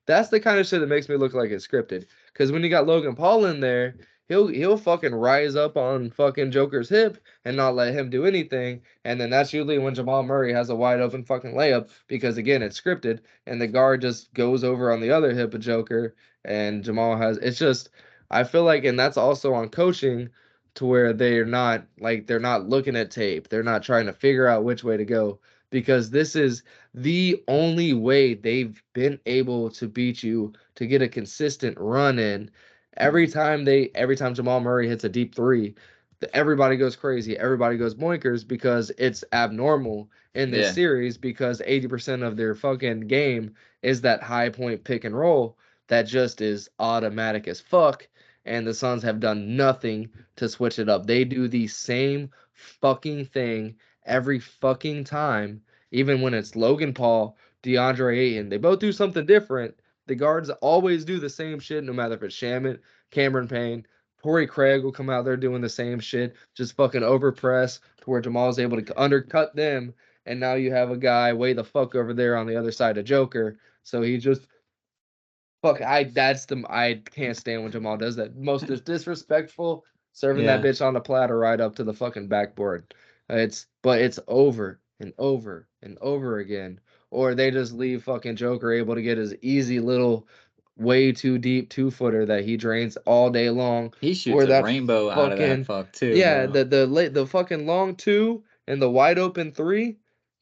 That's the kind of shit that makes me look like it's scripted. Because when you got Logan Paul in there, he'll fucking rise up on fucking Joker's hip and not let him do anything. And then that's usually when Jamal Murray has a wide open fucking layup because again it's scripted and the guard just goes over on the other hip of Joker and Jamal has it's just I feel like and that's also on coaching to where they're not looking at tape. They're not trying to figure out which way to go because this is the only way they've been able to beat you to get a consistent run in. Every time Jamal Murray hits a deep three, everybody goes crazy. Everybody goes boinkers because it's abnormal in this Yeah, series because 80% of their fucking game is that high point pick and roll that just is automatic as fuck. And the Suns have done nothing to switch it up. They do the same fucking thing every fucking time even when it's Logan Paul, DeAndre Ayton, they both do something different. The guards always do the same shit, no matter if it's Shamit, Cameron Payne, Torrey Craig will come out there doing the same shit, just fucking overpress to where Jamal's able to undercut them. And now you have a guy way the fuck over there on the other side of Joker. So he just I can't stand when Jamal does that. Most disrespectful, serving that Yeah. bitch on a platter right up to the fucking backboard. But it's over and over and over again. Or they just leave fucking Joker able to get his easy little way too deep 2-footer that he drains all day long. He shoots Or a that rainbow out of that fucking fuck too, yeah, bro. the fucking long 2 and the wide open 3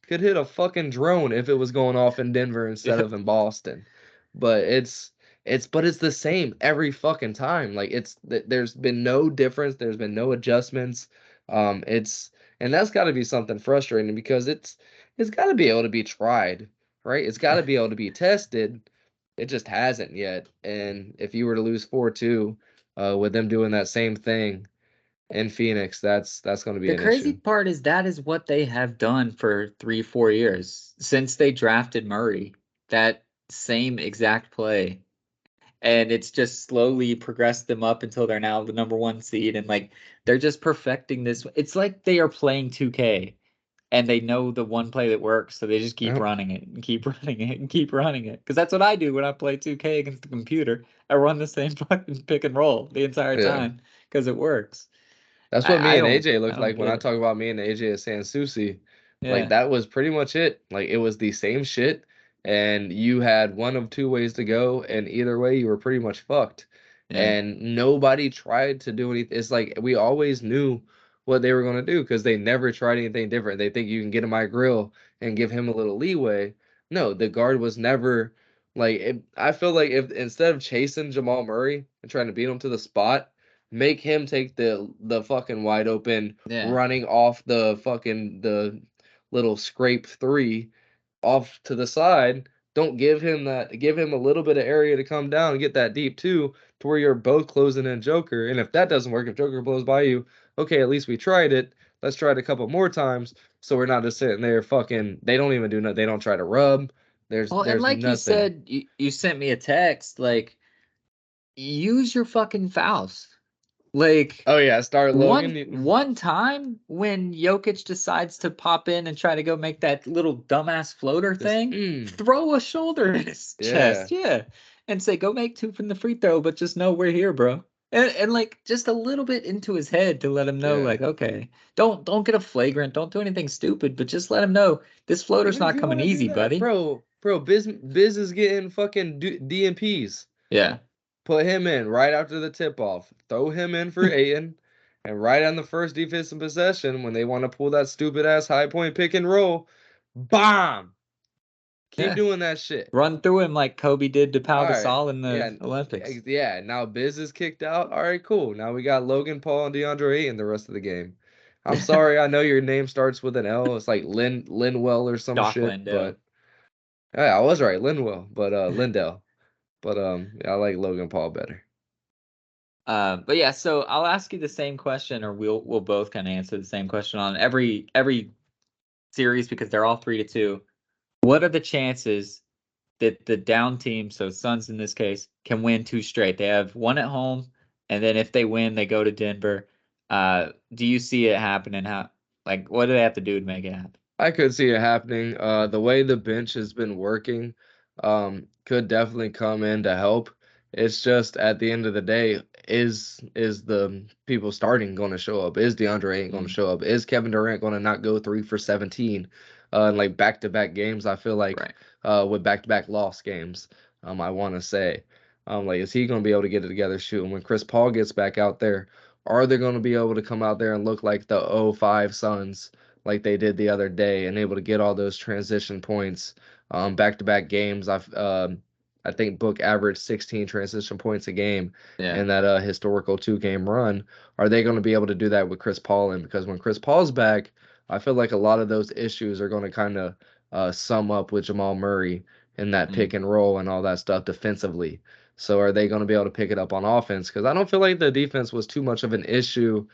could hit a fucking drone if it was going off in Denver instead Yeah. of in Boston. But it's the same every fucking time. Like there's been no difference. There's been no adjustments. It's and that's got to be something frustrating because it's got to be able to be tried, right? It's got to be able to be tested. It just hasn't yet. And if you were to lose 4-2, with them doing that same thing in Phoenix, that's going to be The an crazy issue. part is that is what they have done for 3, 4 years since they drafted Murray. That same exact play. And it's just slowly progressed them up until they're now the number 1 seed. And like they're just perfecting this. It's like they are playing 2K and they know the one play that works, so they just keep Yep. running it and keep running it and keep running it. Because that's what I do when I play 2K against the computer. I run the same fucking pick and roll the entire Yeah. time because it works. That's what I me and don't AJ I looked don't like when get I it. talk about me and AJ at San Souci. Like Yeah, that was pretty much it. Like it was the same shit, and you had one of two ways to go, and either way you were pretty much fucked. yeah, And nobody tried to do anything. It's like we always knew what they were gonna do because they never tried anything different. They think you can get in my grill and give him a little leeway. No, the guard was never like I feel like if instead of chasing Jamal Murray and trying to beat him to the spot, make him take the fucking wide open yeah. running off the little scrape 3 off to the side. Don't give him that. Give him a little bit of area to come down and get that deep 2 to where you're both closing in Joker. And if that doesn't work, if Joker blows by you, okay, at least we tried it. Let's try it a couple more times so we're not just sitting there fucking. They don't even do nothing. They don't try to rub. Well, and There's like you nothing. said, you sent me a text like use your fucking fouls. Like Oh yeah, start one Logan. one time when Jokic decides to pop in and try to go make that little dumbass floater Just thing, throw a shoulder in his yeah. chest, yeah, and say go make 2 from the free throw, but just know we're here, bro. And like just a little bit into his head to let him know, Yeah. like, okay, don't get a flagrant, don't do anything stupid, but just let him know this floater's Even if not you coming want to do easy, that, buddy. bro, Biz is getting fucking DMPs. Yeah. Put him in right after the tip off. Throw him in for Ayton, and right on the first defensive possession when they want to pull that stupid ass high point pick and roll, bomb. Keep Yeah. doing that shit. Run through him like Kobe did to Pau All right, Gasol in yeah, the Olympics. yeah. Now Biz is kicked out. All right, cool. Now we got Logan Paul and DeAndre Ayton the rest of the game. I'm sorry, I know your name starts with an L. It's like Linwell or some Doc shit, Landale. but yeah, I was right, Linwell, but Lindell. But yeah, I like Logan Paul better. But yeah, so I'll ask you the same question, or we'll both kind of answer the same question on every series because they're all 3-2. What are the chances that the down team, so Suns in this case, can win 2 straight? They have one at home, and then if they win, they go to Denver. Do you see it happening? How like what do they have to do to make it happen? I could see it happening. The way the bench has been working, could definitely come in to help. It's just at the end of the day, is the people starting going to show up? Is DeAndre ain't going to Mm, show up? Is Kevin Durant going to not go 3 for 17, in like back-to-back games? I feel like, right. with back-to-back loss games, I want to say, like, is he going to be able to get it together shooting? When Chris Paul gets back out there, are they going to be able to come out there and look like the '05 Suns? Like they did the other day and able to get all those transition points, back-to-back games. I think Book averaged 16 transition points a game Yeah. in that historical 2-game run. Are they going to be able to do that with Chris Paul in? Because when Chris Paul's back, I feel like a lot of those issues are going to kind of sum up with Jamal Murray in that Mm, pick and roll and all that stuff defensively. So are they going to be able to pick it up on offense? Because I don't feel like the defense was too much of an issue.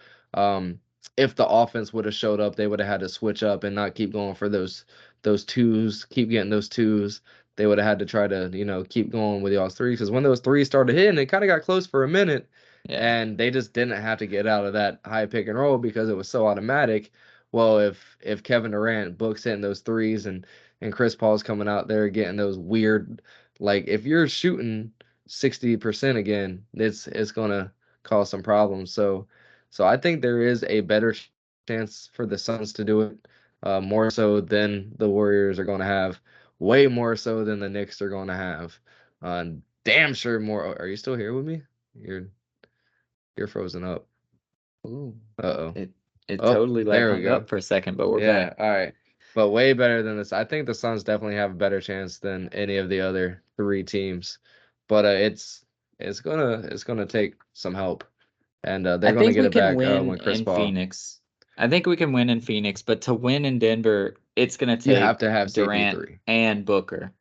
If the offense would have showed up, they would have had to switch up and not keep going for those twos, keep getting those twos. They would have had to try to, keep going with y'all's threes. Because when those threes started hitting, it kind of got close for a minute, yeah. and they just didn't have to get out of that high pick and roll because it was so automatic. Well, if Kevin Durant books hitting those threes and Chris Paul's coming out there getting those weird, like if you're shooting 60% again, it's gonna cause some problems. So So I think there is a better chance for the Suns to do it, more so than the Warriors are going to have, way more so than the Knicks are going to have. Damn sure more. Are you still here with me? You're frozen up. Ooh, Uh-oh. it Oh, totally like there we hung go. up for a second, but we're Yeah, back. all right. But way better than this. I think the Suns definitely have a better chance than any of the other three teams. But it's gonna take some help, and I they're gonna think get we it can back win when Chris in Paul. Phoenix. I think we can win in Phoenix, but to win in Denver, it's gonna You have take to have Durant CP3. and Booker.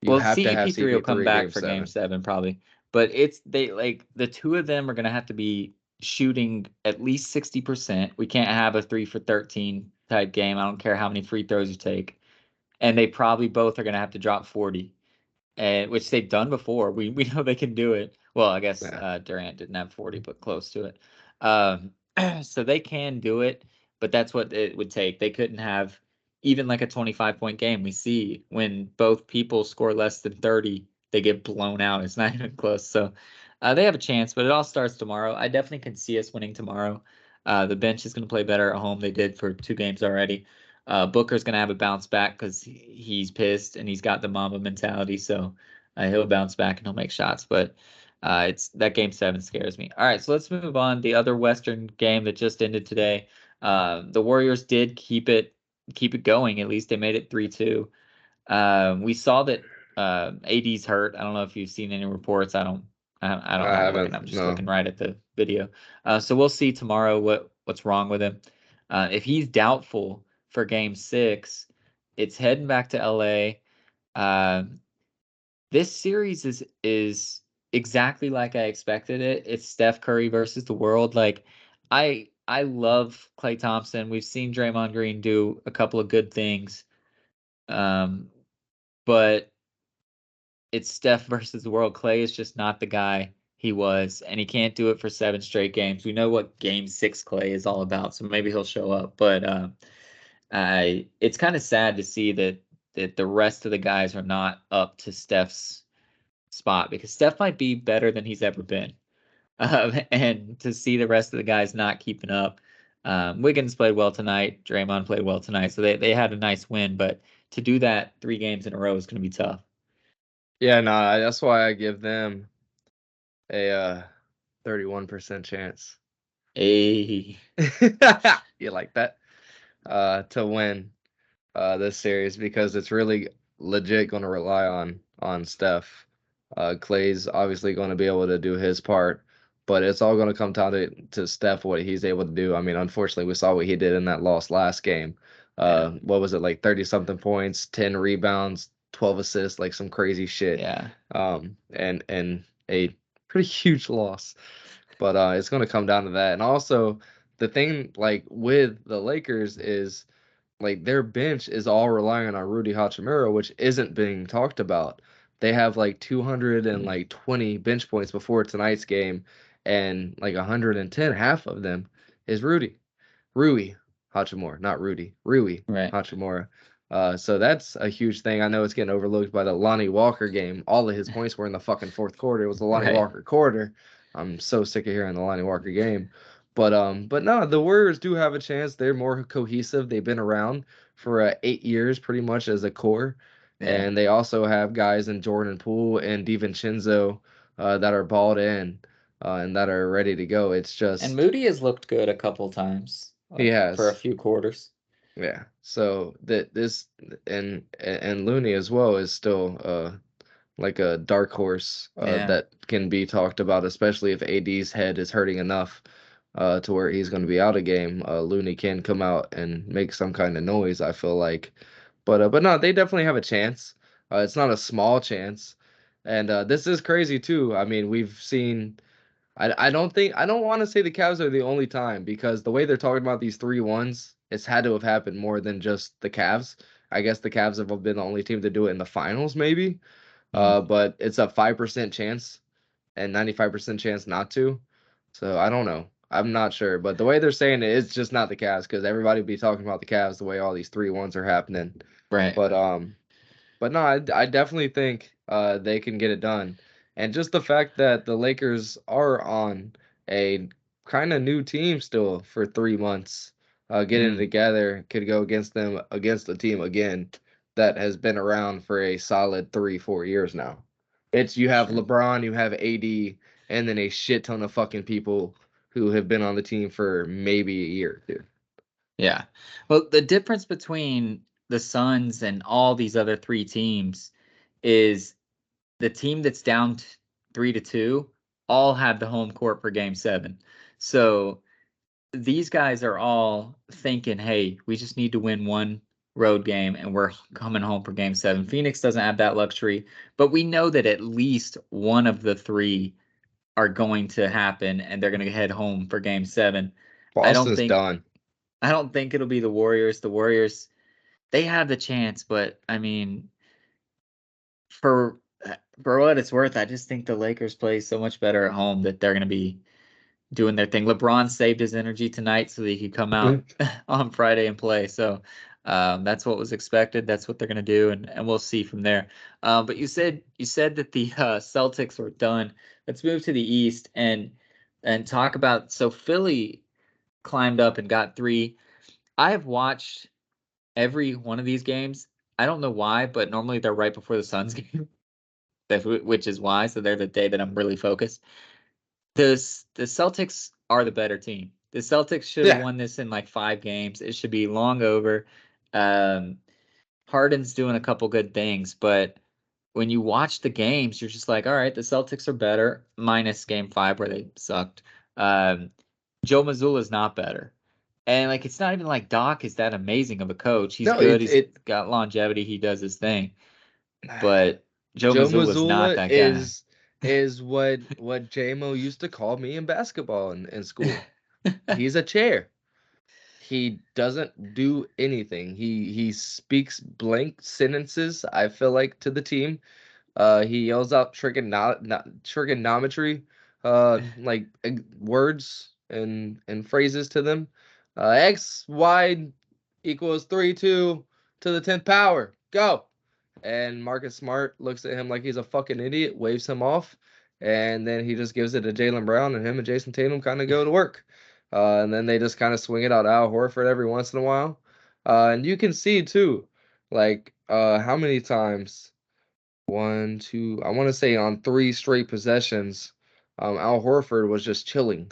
You Well, have to have CP3 will come CP3 back game for game 7. 7 probably, but it's they like the two of them are gonna have to be shooting at least 60%. We can't have a 3 for 13 type game. I don't care how many free throws you take, and they probably both are gonna have to drop 40, and which they've done before. We know they can do it. Well, I guess Yeah. Durant didn't have 40, but close to it. Um, so they can do it, but that's what it would take. They couldn't have even like a 25-point game. We see when both people score less than 30, they get blown out. It's not even close. So they have a chance, but it all starts tomorrow. I definitely can see us winning tomorrow. The bench is going to play better at home. They did for 2 games already. Booker's going to have a bounce back because he's pissed and he's got the Mamba mentality. So he'll bounce back and he'll make shots. But it's that game 7 scares me. All right, so let's move on. The other Western game that just ended today. The Warriors did keep it going. At least they made it 3-2. We saw that AD's hurt. I don't know if you've seen any reports. I I'm not looking. haven't. I'm just No. looking right at the video. So we'll see tomorrow what's wrong with him. If he's doubtful for Game 6, it's heading back to LA. Um, this series is exactly like I expected it. It's Steph Curry versus the world. Like I love Klay Thompson. We've seen Draymond Green do a couple of good things. Um, but it's Steph versus the world. Klay is just not the guy he was, and he can't do it for 7 straight games. We know what Game 6 Klay is all about, so maybe he'll show up. But it's kind of sad to see that the rest of the guys are not up to Steph's spot because Steph might be better than he's ever been. And to see the rest of the guys not keeping up. Wiggins played well tonight. Draymond played well tonight. So they had a nice win, but to do that 3 games in a row is going to be tough. Yeah, no, that's why I give them a 31% chance. Hey. You like that? To win this series because it's really legit going to rely on Steph. Clay's obviously going to be able to do his part, but it's all going to come down to Steph what he's able to do. I mean, unfortunately, we saw what he did in that loss last game. Yeah. What was it, like 30 something points, 10 rebounds, 12 assists, like some crazy shit. Yeah. And a pretty huge loss. But it's going to come down to that. And also the thing like with the Lakers is like their bench is all relying on Rudy Hachimura, which isn't being talked about. They have like 220 bench points before tonight's game, and like 110, half of them is Rui Hachimura, not Rudy, Rui Right. Hachimura. So that's a huge thing. I know it's getting overlooked by the Lonnie Walker game. All of his points were in the fucking fourth quarter. It was the Lonnie Right. Walker quarter. I'm so sick of hearing the Lonnie Walker game. But no, the Warriors do have a chance. They're more cohesive. They've been around for 8 years pretty much as a core. Yeah. And they also have guys in Jordan Poole and DiVincenzo that are balled in and that are ready to go. It's And just Moody has looked good a couple times, he like for a has. few quarters. Yeah. So that this and Looney as well is still like a dark horse Yeah. that can be talked about, especially if AD's head is hurting enough to where he's going to be out of game. Looney can come out and make some kind of noise, I feel like. But no, they definitely have a chance. It's not a small chance. And this is crazy too. I mean, we've seen I don't want to say the Cavs are the only time because the way they're talking about these 3-1s, it's had to have happened more than just the Cavs. I guess the Cavs have been the only team to do it in the finals, maybe. Mm. But it's a 5% chance and 95% chance not to. So I don't know. I'm not sure. But the way they're saying it, it's just not the Cavs because everybody be talking about the Cavs the way all these 3-1s are happening. Right. But no, I definitely think they can get it done. And just the fact that the Lakers are on a kind of new team still for 3 months. Getting it Mm, together could go against a team again that has been around for a solid 3-4 years now. You have sure. LeBron, you have AD, and then a shit ton of fucking people who have been on the team for maybe a year, dude. Yeah. Well, the difference between the Suns and all these other three teams is the team that's down 3-2 all have the home court for game 7. So these guys are all thinking, hey, we just need to win one road game and we're coming home for game 7. Phoenix doesn't have that luxury, but we know that at least one of the three are going to happen and they're going to head home for game 7. I don't Boston's think done. I don't think it'll be the Warriors. The Warriors, they have the chance, but I mean, for for what it's worth, I just think the Lakers play so much better at home that they're going to be doing their thing. LeBron saved his energy tonight so that he could come out on Friday and play. So that's what was expected. That's what they're going to do, and we'll see from there. But you said that the Celtics were done. Let's move to the East and talk about. So Philly climbed up and got 3. I have watched every one of these games. I don't know why, but normally they're right before the Suns game, which is why. So they're the day that I'm really focused. The Celtics are the better team. The Celtics should have Yeah. won this in like 5 games. It should be long over. Um, Harden's doing a couple good things, but when you watch the games, you're just like, all right, the Celtics are better, minus game 5 where they sucked. Um, Joe Mazzulla is not better. And like it's not even like Doc is that amazing of a coach. He's No, good. He's got longevity. He does his thing. But Joe Joe Mazzulla is not Mazzulla that guy. is what JMO used to call me in basketball in school. He's a chair. He doesn't do anything. He speaks blank sentences, I feel like, to the team. He yells out trigonometry, words and phrases to them. X, Y equals 3, 2 to the 10th power. Go. And Marcus Smart looks at him like he's a fucking idiot, waves him off, and then he just gives it to Jaylen Brown, and him and Jason Tatum kind of go to work. And then they just kind of swing it out Al Horford every once in a while. And you can see too, how many times? One, two, I want to say on 3 straight possessions, Al Horford was just chilling.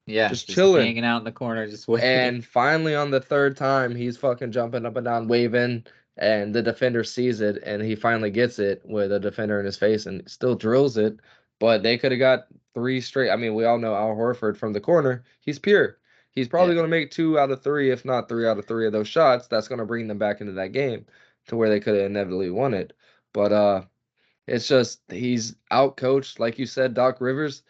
Yeah, Just just chilling. hanging out in the corner, just waiting. And finally, on the third time, he's fucking jumping up and down, waving, and the defender sees it, and he finally gets it with a defender in his face and still drills it. But they could have got 3 straight. I mean, we all know Al Horford from the corner. He's pure. He's probably Yeah, going to make 2 out of 3, if not 3 out of 3 of those shots. That's going to bring them back into that game to where they could have inevitably won it. But it's just he's out coached, like you said, Doc Rivers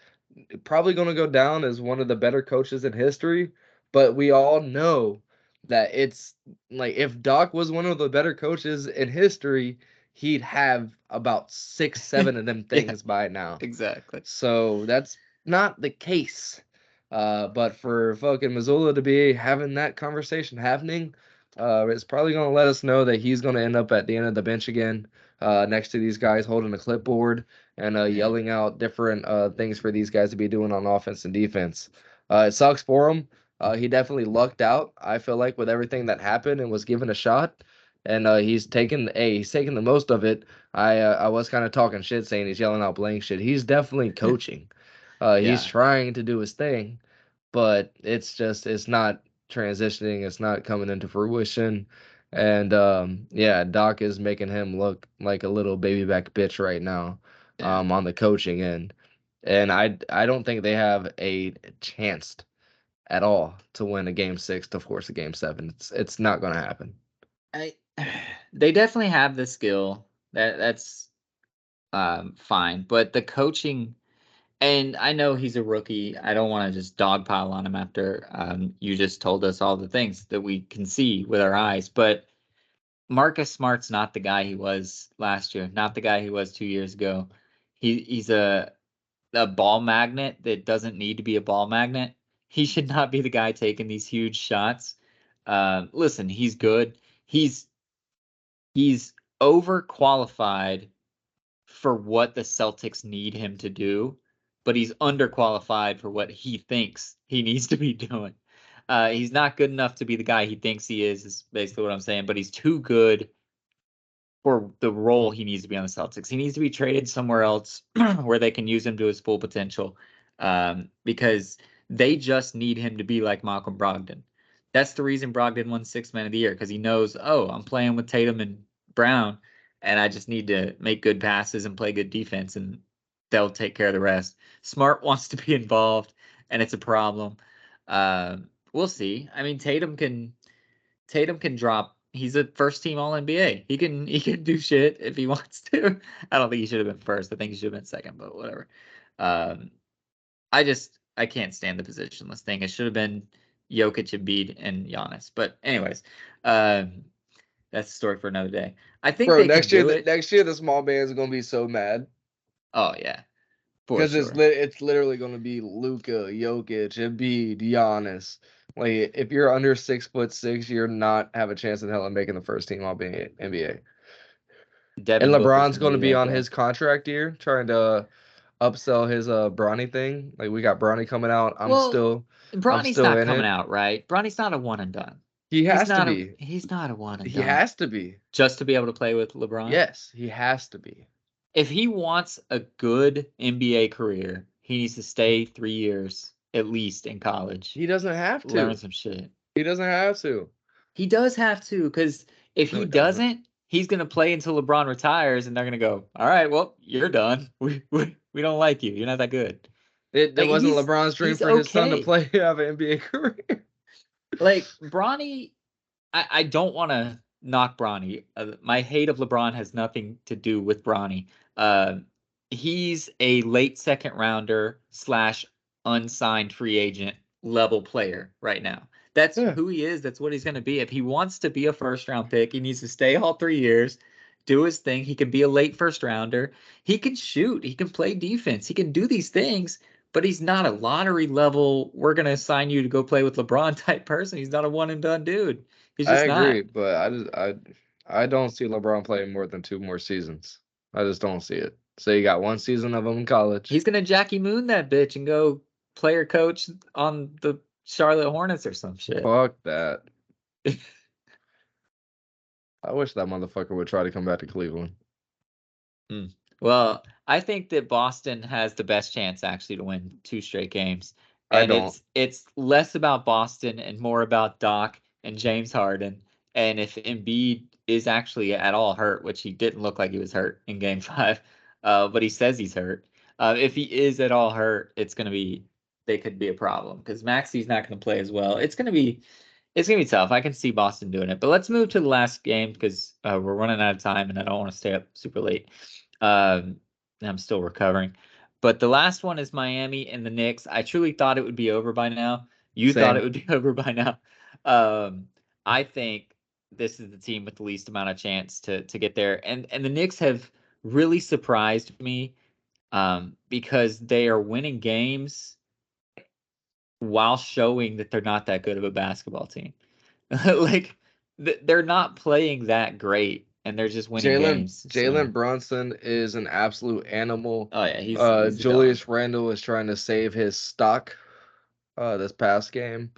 probably going to go down as one of the better coaches in history, but we all know that it's like if Doc was one of the better coaches in history, he'd have about 6, 7 of them yeah, things by now. exactly. So that's not the case. But for fucking Missoula to be having that conversation happening, it's probably going to let us know that he's going to end up at the end of the bench again, next to these guys holding a clipboard and Yeah, yelling out different things for these guys to be doing on offense and defense. It sucks for him. He definitely lucked out, I feel like, with everything that happened and was given a shot. And he's taken the most of it. I was kind of talking shit saying he's yelling out blank shit. He's definitely coaching. He's yeah, trying to do his thing, but it's not transitioning. It's not coming into fruition. And yeah, Doc is making him look like a little baby back bitch right now, yeah. on the coaching end. And I don't think they have a chance at all to win a game 6 to force a game 7. It's not going to happen. I they definitely have the skill. That's fine, but the coaching, and I know he's a rookie. I don't want to just dogpile on him after you just told us all the things that we can see with our eyes, but Marcus Smart's not the guy he was last year, not the guy he was 2 years ago. He's a ball magnet that doesn't need to be a ball magnet. He should not be the guy taking these huge shots. Listen, he's good. He's overqualified for what the Celtics need him to do. but he's underqualified for what he thinks he needs to be doing. He's not good enough to be the guy he thinks he is basically what I'm saying, but he's too good for the role he needs to be on the Celtics. He needs to be traded somewhere else where they can use him to his full potential, because they just need him to be like Malcolm Brogdon. That's the reason Brogdon won Sixth Man of the Year, because he knows, oh, I'm playing with Tatum and Brown, and I just need to make good passes and play good defense, and they'll take care of the rest. Smart wants to be involved, and it's a problem. We'll see. I mean, Tatum can drop. He's a first team All NBA. He can do shit if he wants to. I don't think he should have been first. I think he should have been second, but whatever. I can't stand the positionless thing. It should have been Jokic, Embiid, and Giannis. But anyways, that's a story for another day. I think Bro, they next can year, do it. next year the small band is gonna be so mad Oh yeah, for because sure. it's literally gonna be Luka, Jokic, Embiid, Giannis. Like if you're under 6'6", you're not have a chance in hell of making the first team All NBA. And Devin Booker's LeBron's gonna going to be be that on guy. his contract year, trying to upsell his Bronny thing. Like we got Bronny coming out. I'm Well, still Bronny's not in coming it. out, right? Bronny's not a one and done. He He's has to not a be. he's not a one and He done. has to be. Just to be able to play with LeBron. Yes, he has to be. If he wants a good NBA career, he needs to stay 3 years at least in college. He doesn't have Learn to. some shit. He doesn't have to. He does have to, because if No, he he doesn't. doesn't, he's gonna play until LeBron retires, and they're gonna go, "All right, well, you're done. We don't like you. You're not that good." It Like wasn't LeBron's dream he's for his son to okay. play have an NBA career. Like Bronny, I don't want to knock Bronny. My hate of LeBron has nothing to do with Bronny. Uh, he's a late second rounder / unsigned free agent level player right now. That's Yeah, who he is. That's what he's going to be. If he wants to be a first round pick, he needs to stay all 3 years, do his thing. He can be a late first rounder. He can shoot. He can play defense. He can do these things, but he's not a lottery level, we're going to assign you to go play with LeBron type person. He's not a one and done dude. He's I just not. agree, but I don't see LeBron playing more than 2 more seasons. I just don't see it. So you got 1 season of him in college. He's gonna Jackie Moon that bitch and go player coach on the Charlotte Hornets or some shit. Fuck that. I wish that motherfucker would try to come back to Cleveland. Well, I think that Boston has the best chance actually to win 2 straight games. I And don't. it's less about Boston and more about Doc and James Harden. And if Embiid is actually at all hurt, which he didn't look like he was hurt in game 5, but he says he's hurt. If he is at all hurt, they could be a problem, because Maxi's not going to play as well. It's gonna be tough. I can see Boston doing it. But let's move to the last game, because we're running out of time and I don't want to stay up super late. I'm still recovering. But the last one is Miami and the Knicks. I truly thought it would be over by now. You thought it would be over by now. I think this is the team with the least amount of chance to get there. And the Knicks have really surprised me, because they are winning games while showing that they're not that good of a basketball team. Like they're not playing that great, and they're just winning games. So, Jalen Brunson is an absolute animal. oh yeah, he's a dog. Julius Randle is trying to save his stock this past game.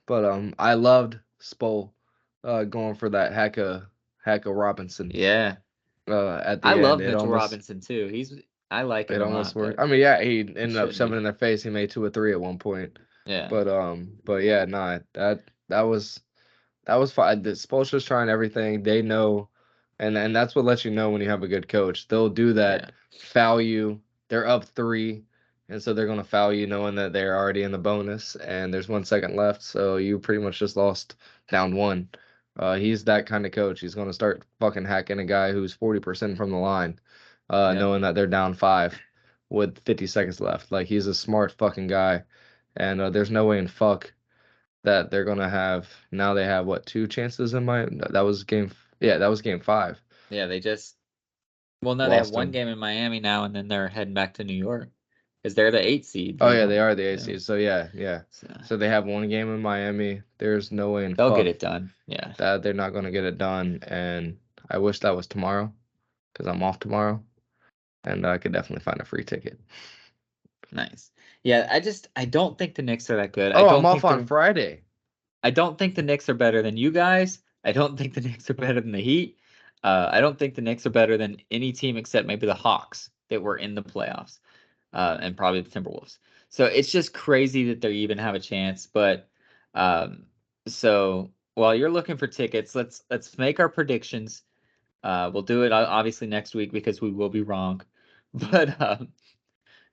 But I loved Spo going for that Hacka Robinson Yeah, at the I end. love Mitchell Robinson too. I like him It a almost lot, worked. but I mean, yeah, he he ended up shouldn't shoving be. in their face. He made 2 or 3 at one point. Yeah, But yeah, nah, that was fine. The Spoelstra's trying everything. They know, and that's what lets you know when you have a good coach. They'll do that, yeah, foul you. They're up 3, and so they're gonna foul you knowing that they're already in the bonus and there's 1 second left. So you pretty much just lost down 1. He's that kind of coach. He's gonna start fucking hacking a guy who's 40% from the line, yeah. knowing that they're down 5 with 50 seconds left. Like he's a smart fucking guy, and there's no way in fuck that they're gonna have. Now they have what, 2 chances in my that was game 5. Yeah, they just no, they have Lost 1 them. game in Miami now, and then they're heading back to New York because they're the 8 seed. Oh They yeah, don't. they are the Yeah, AC. So yeah. so So they have 1 game in Miami. There's no way in they'll get fuck it done. Yeah, that they're not gonna get it done. And I wish that was tomorrow, because I'm off tomorrow, and I could definitely find a free ticket. Nice. Yeah, I don't think the Knicks are that good. Oh, I'm off on Friday. I don't think the Knicks are better than you guys. I don't think the Knicks are better than the Heat. I don't think the Knicks are better than any team except maybe the Hawks that were in the playoffs, and probably the Timberwolves. So it's just crazy that they even have a chance. But so while you're looking for tickets, let's make our predictions. We'll do it obviously next week because we will be wrong. But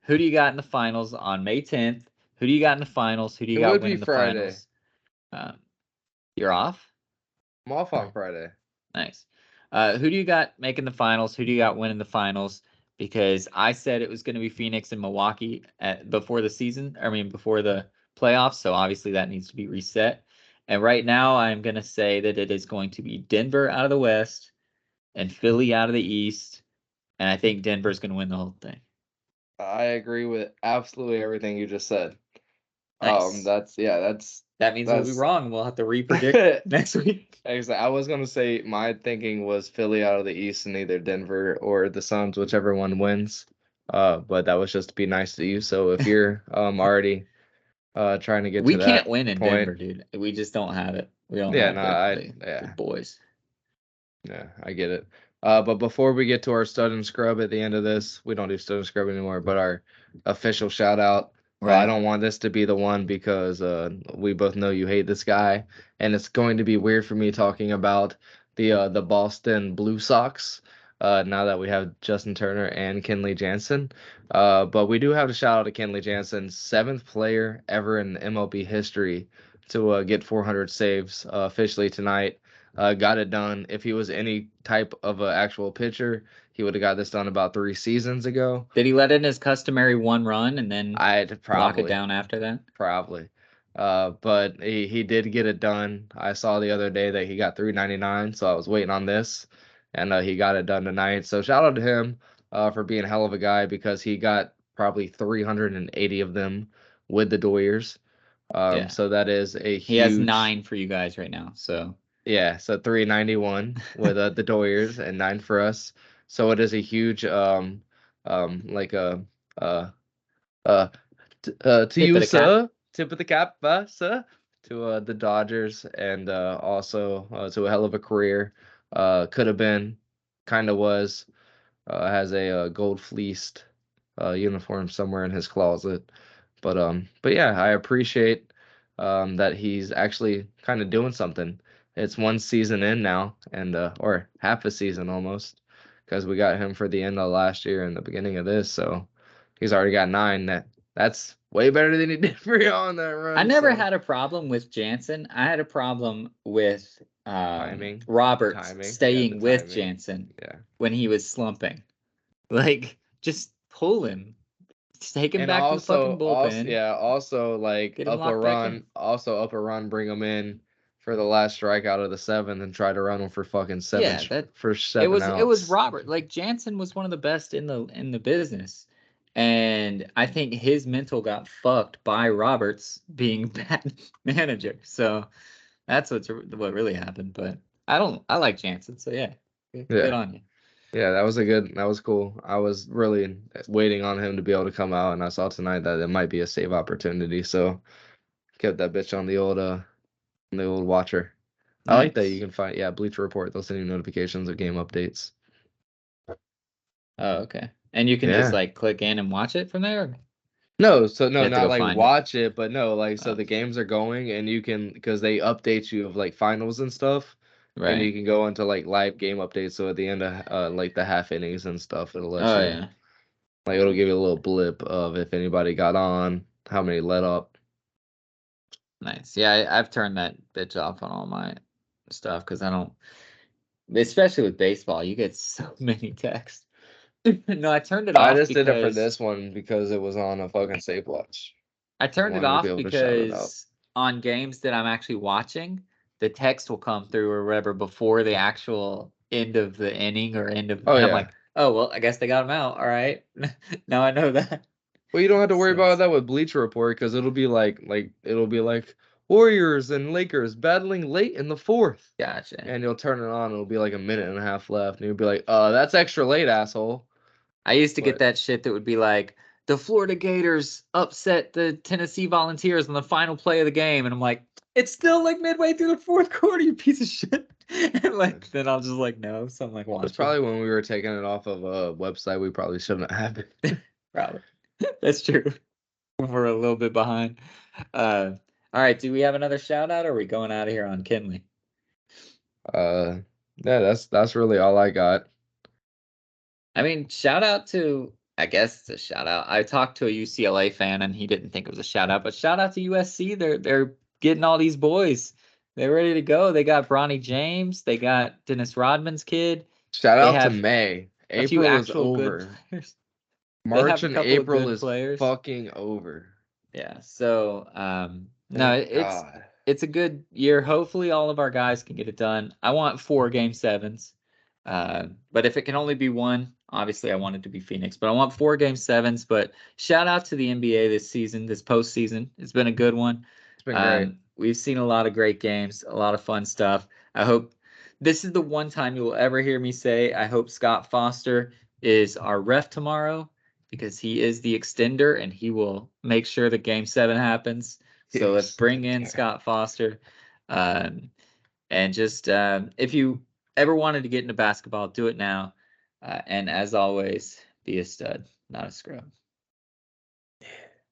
who do you got in the finals on May 10th? Who do you got in the finals? Who do you It got would be winning the Friday. finals? You're off? I'm off on Friday. Nice. Who do you got making the finals? Who do you got winning the finals? Because I said it was going to be Phoenix and Milwaukee before the season. I mean, before the playoffs. So obviously that needs to be reset. And right now, I'm going to say that it is going to be Denver out of the West and Philly out of the East. And I think Denver's going to win the whole thing. I agree with absolutely everything you just said. Nice. That means we'll be wrong. We'll have to re-predict next week. I was gonna say my thinking was Philly out of the East and either Denver or the Suns, whichever one wins. But that was just to be nice to you. So if you're already trying to get we to that can't win in point, Denver, dude. We just don't have it. We don't yeah, have no, the boys. Yeah, I get it. But before we get to our stud and scrub at the end of this, we don't do stud and scrub anymore, but our official shout out. Right. I don't want this to be the one because we both know you hate this guy, and it's going to be weird for me talking about the Boston Blue Sox now that we have Justin Turner and Kenley Jansen. But we do have to shout out to Kenley Jansen, 7th player ever in MLB history to get 400 saves officially tonight. Got it done. If he was any type of an actual pitcher, he would have got this done about 3 seasons ago. Did he let in his customary 1 run and then lock it probably down after that? probably. But he did get it done. I saw the other day that he got 399, so I was waiting on this, and he got it done tonight. So shout out to him for being a hell of a guy because he got probably 380 of them with the Doyers. Yeah. So that is a huge. He has 9 for you guys right now. So yeah, so 391 with the Doyers and 9 for us. So it is a huge like a to you, sir. Tip of the cap, sir, to the Dodgers and also to a hell of a career. Could have been, kind of was. Has a gold fleeced uniform somewhere in his closet. But yeah, I appreciate that he's actually kind of doing something. It's 1 season in now, and or half a season almost, because we got him for the end of last year and the beginning of this. So he's already got 9. That's way better than he did for you on that run. I never had a problem with Jansen. I had a problem with Roberts staying with Jansen when he was slumping. Like, just pull him. Take him back to the fucking bullpen. Also like up a run, bring him in for the last strikeout of the 7th and try to run him for fucking 7 outs. It was Robert. Like, Jansen was one of the best in the business. And I think his mental got fucked by Roberts being bad manager. So that's what really happened. But I like Jansen. So yeah, good on you. Yeah, that was cool. I was really waiting on him to be able to come out, and I saw tonight that it might be a save opportunity. So kept that bitch on the old watcher. Nice. I like that you can find Bleacher Report. They'll send you notifications of game updates. Oh, okay. And you can just like click in and watch it from there? No, not like watch it, but no, like so the games are going and you can, because they update you of like finals and stuff. Right. And you can go into like live game updates. So at the end of like the half innings and stuff, it'll let you. Like it'll give you a little blip of if anybody got on, how many let up. Nice. Yeah, I've turned that bitch off on all my stuff because I don't. Especially with baseball, you get so many texts. No, I turned it off. I just did it for this one because it was on a fucking Save Watch. I turned it off because on games that I'm actually watching, the text will come through or whatever before the actual end of the inning or end of. I'm like, oh well, I guess they got him out. All right, now I know that. Well, you don't have to worry about that with Bleacher Report because it'll be like Warriors and Lakers battling late in the 4th. Gotcha. And you'll turn it on. It'll be like a minute and a half left, and you'll be like, that's extra late, asshole. I used to get that shit that would be like, the Florida Gators upset the Tennessee Volunteers on the final play of the game, and I'm like, it's still like midway through the fourth quarter, you piece of shit. And like then I'll just like no, so I'm like watching. That's probably when we were taking it off of a website we probably shouldn't have. Probably. That's true. We're a little bit behind. All right, do we have another shout out, or are we going out of here on Kinley? Yeah, that's really all I got. I mean, shout out to, I guess it's a shout out. I talked to a UCLA fan and he didn't think it was a shout out, but shout out to USC. They're getting all these boys. They're ready to go. They got Bronny James. They got Dennis Rodman's kid. Shout They out to have May. a few April is actual good over. players. They March have a and couple of April good is players. fucking over. Yeah. So no, Thank God. it's a good year. Hopefully all of our guys can get it done. I want 4 Game 7s. But if it can only be one, obviously I want it to be Phoenix. But I want 4 Game 7s. But shout out to the NBA this season, this postseason. It's been a good one. It's been great. We've seen a lot of great games, a lot of fun stuff. I hope this is the one time you will ever hear me say, I hope Scott Foster is our ref tomorrow, because he is the extender and he will make sure that Game 7 happens. So let's bring in Scott Foster. And just if you ever wanted to get into basketball, do it now. And as always, be a stud, not a scrub.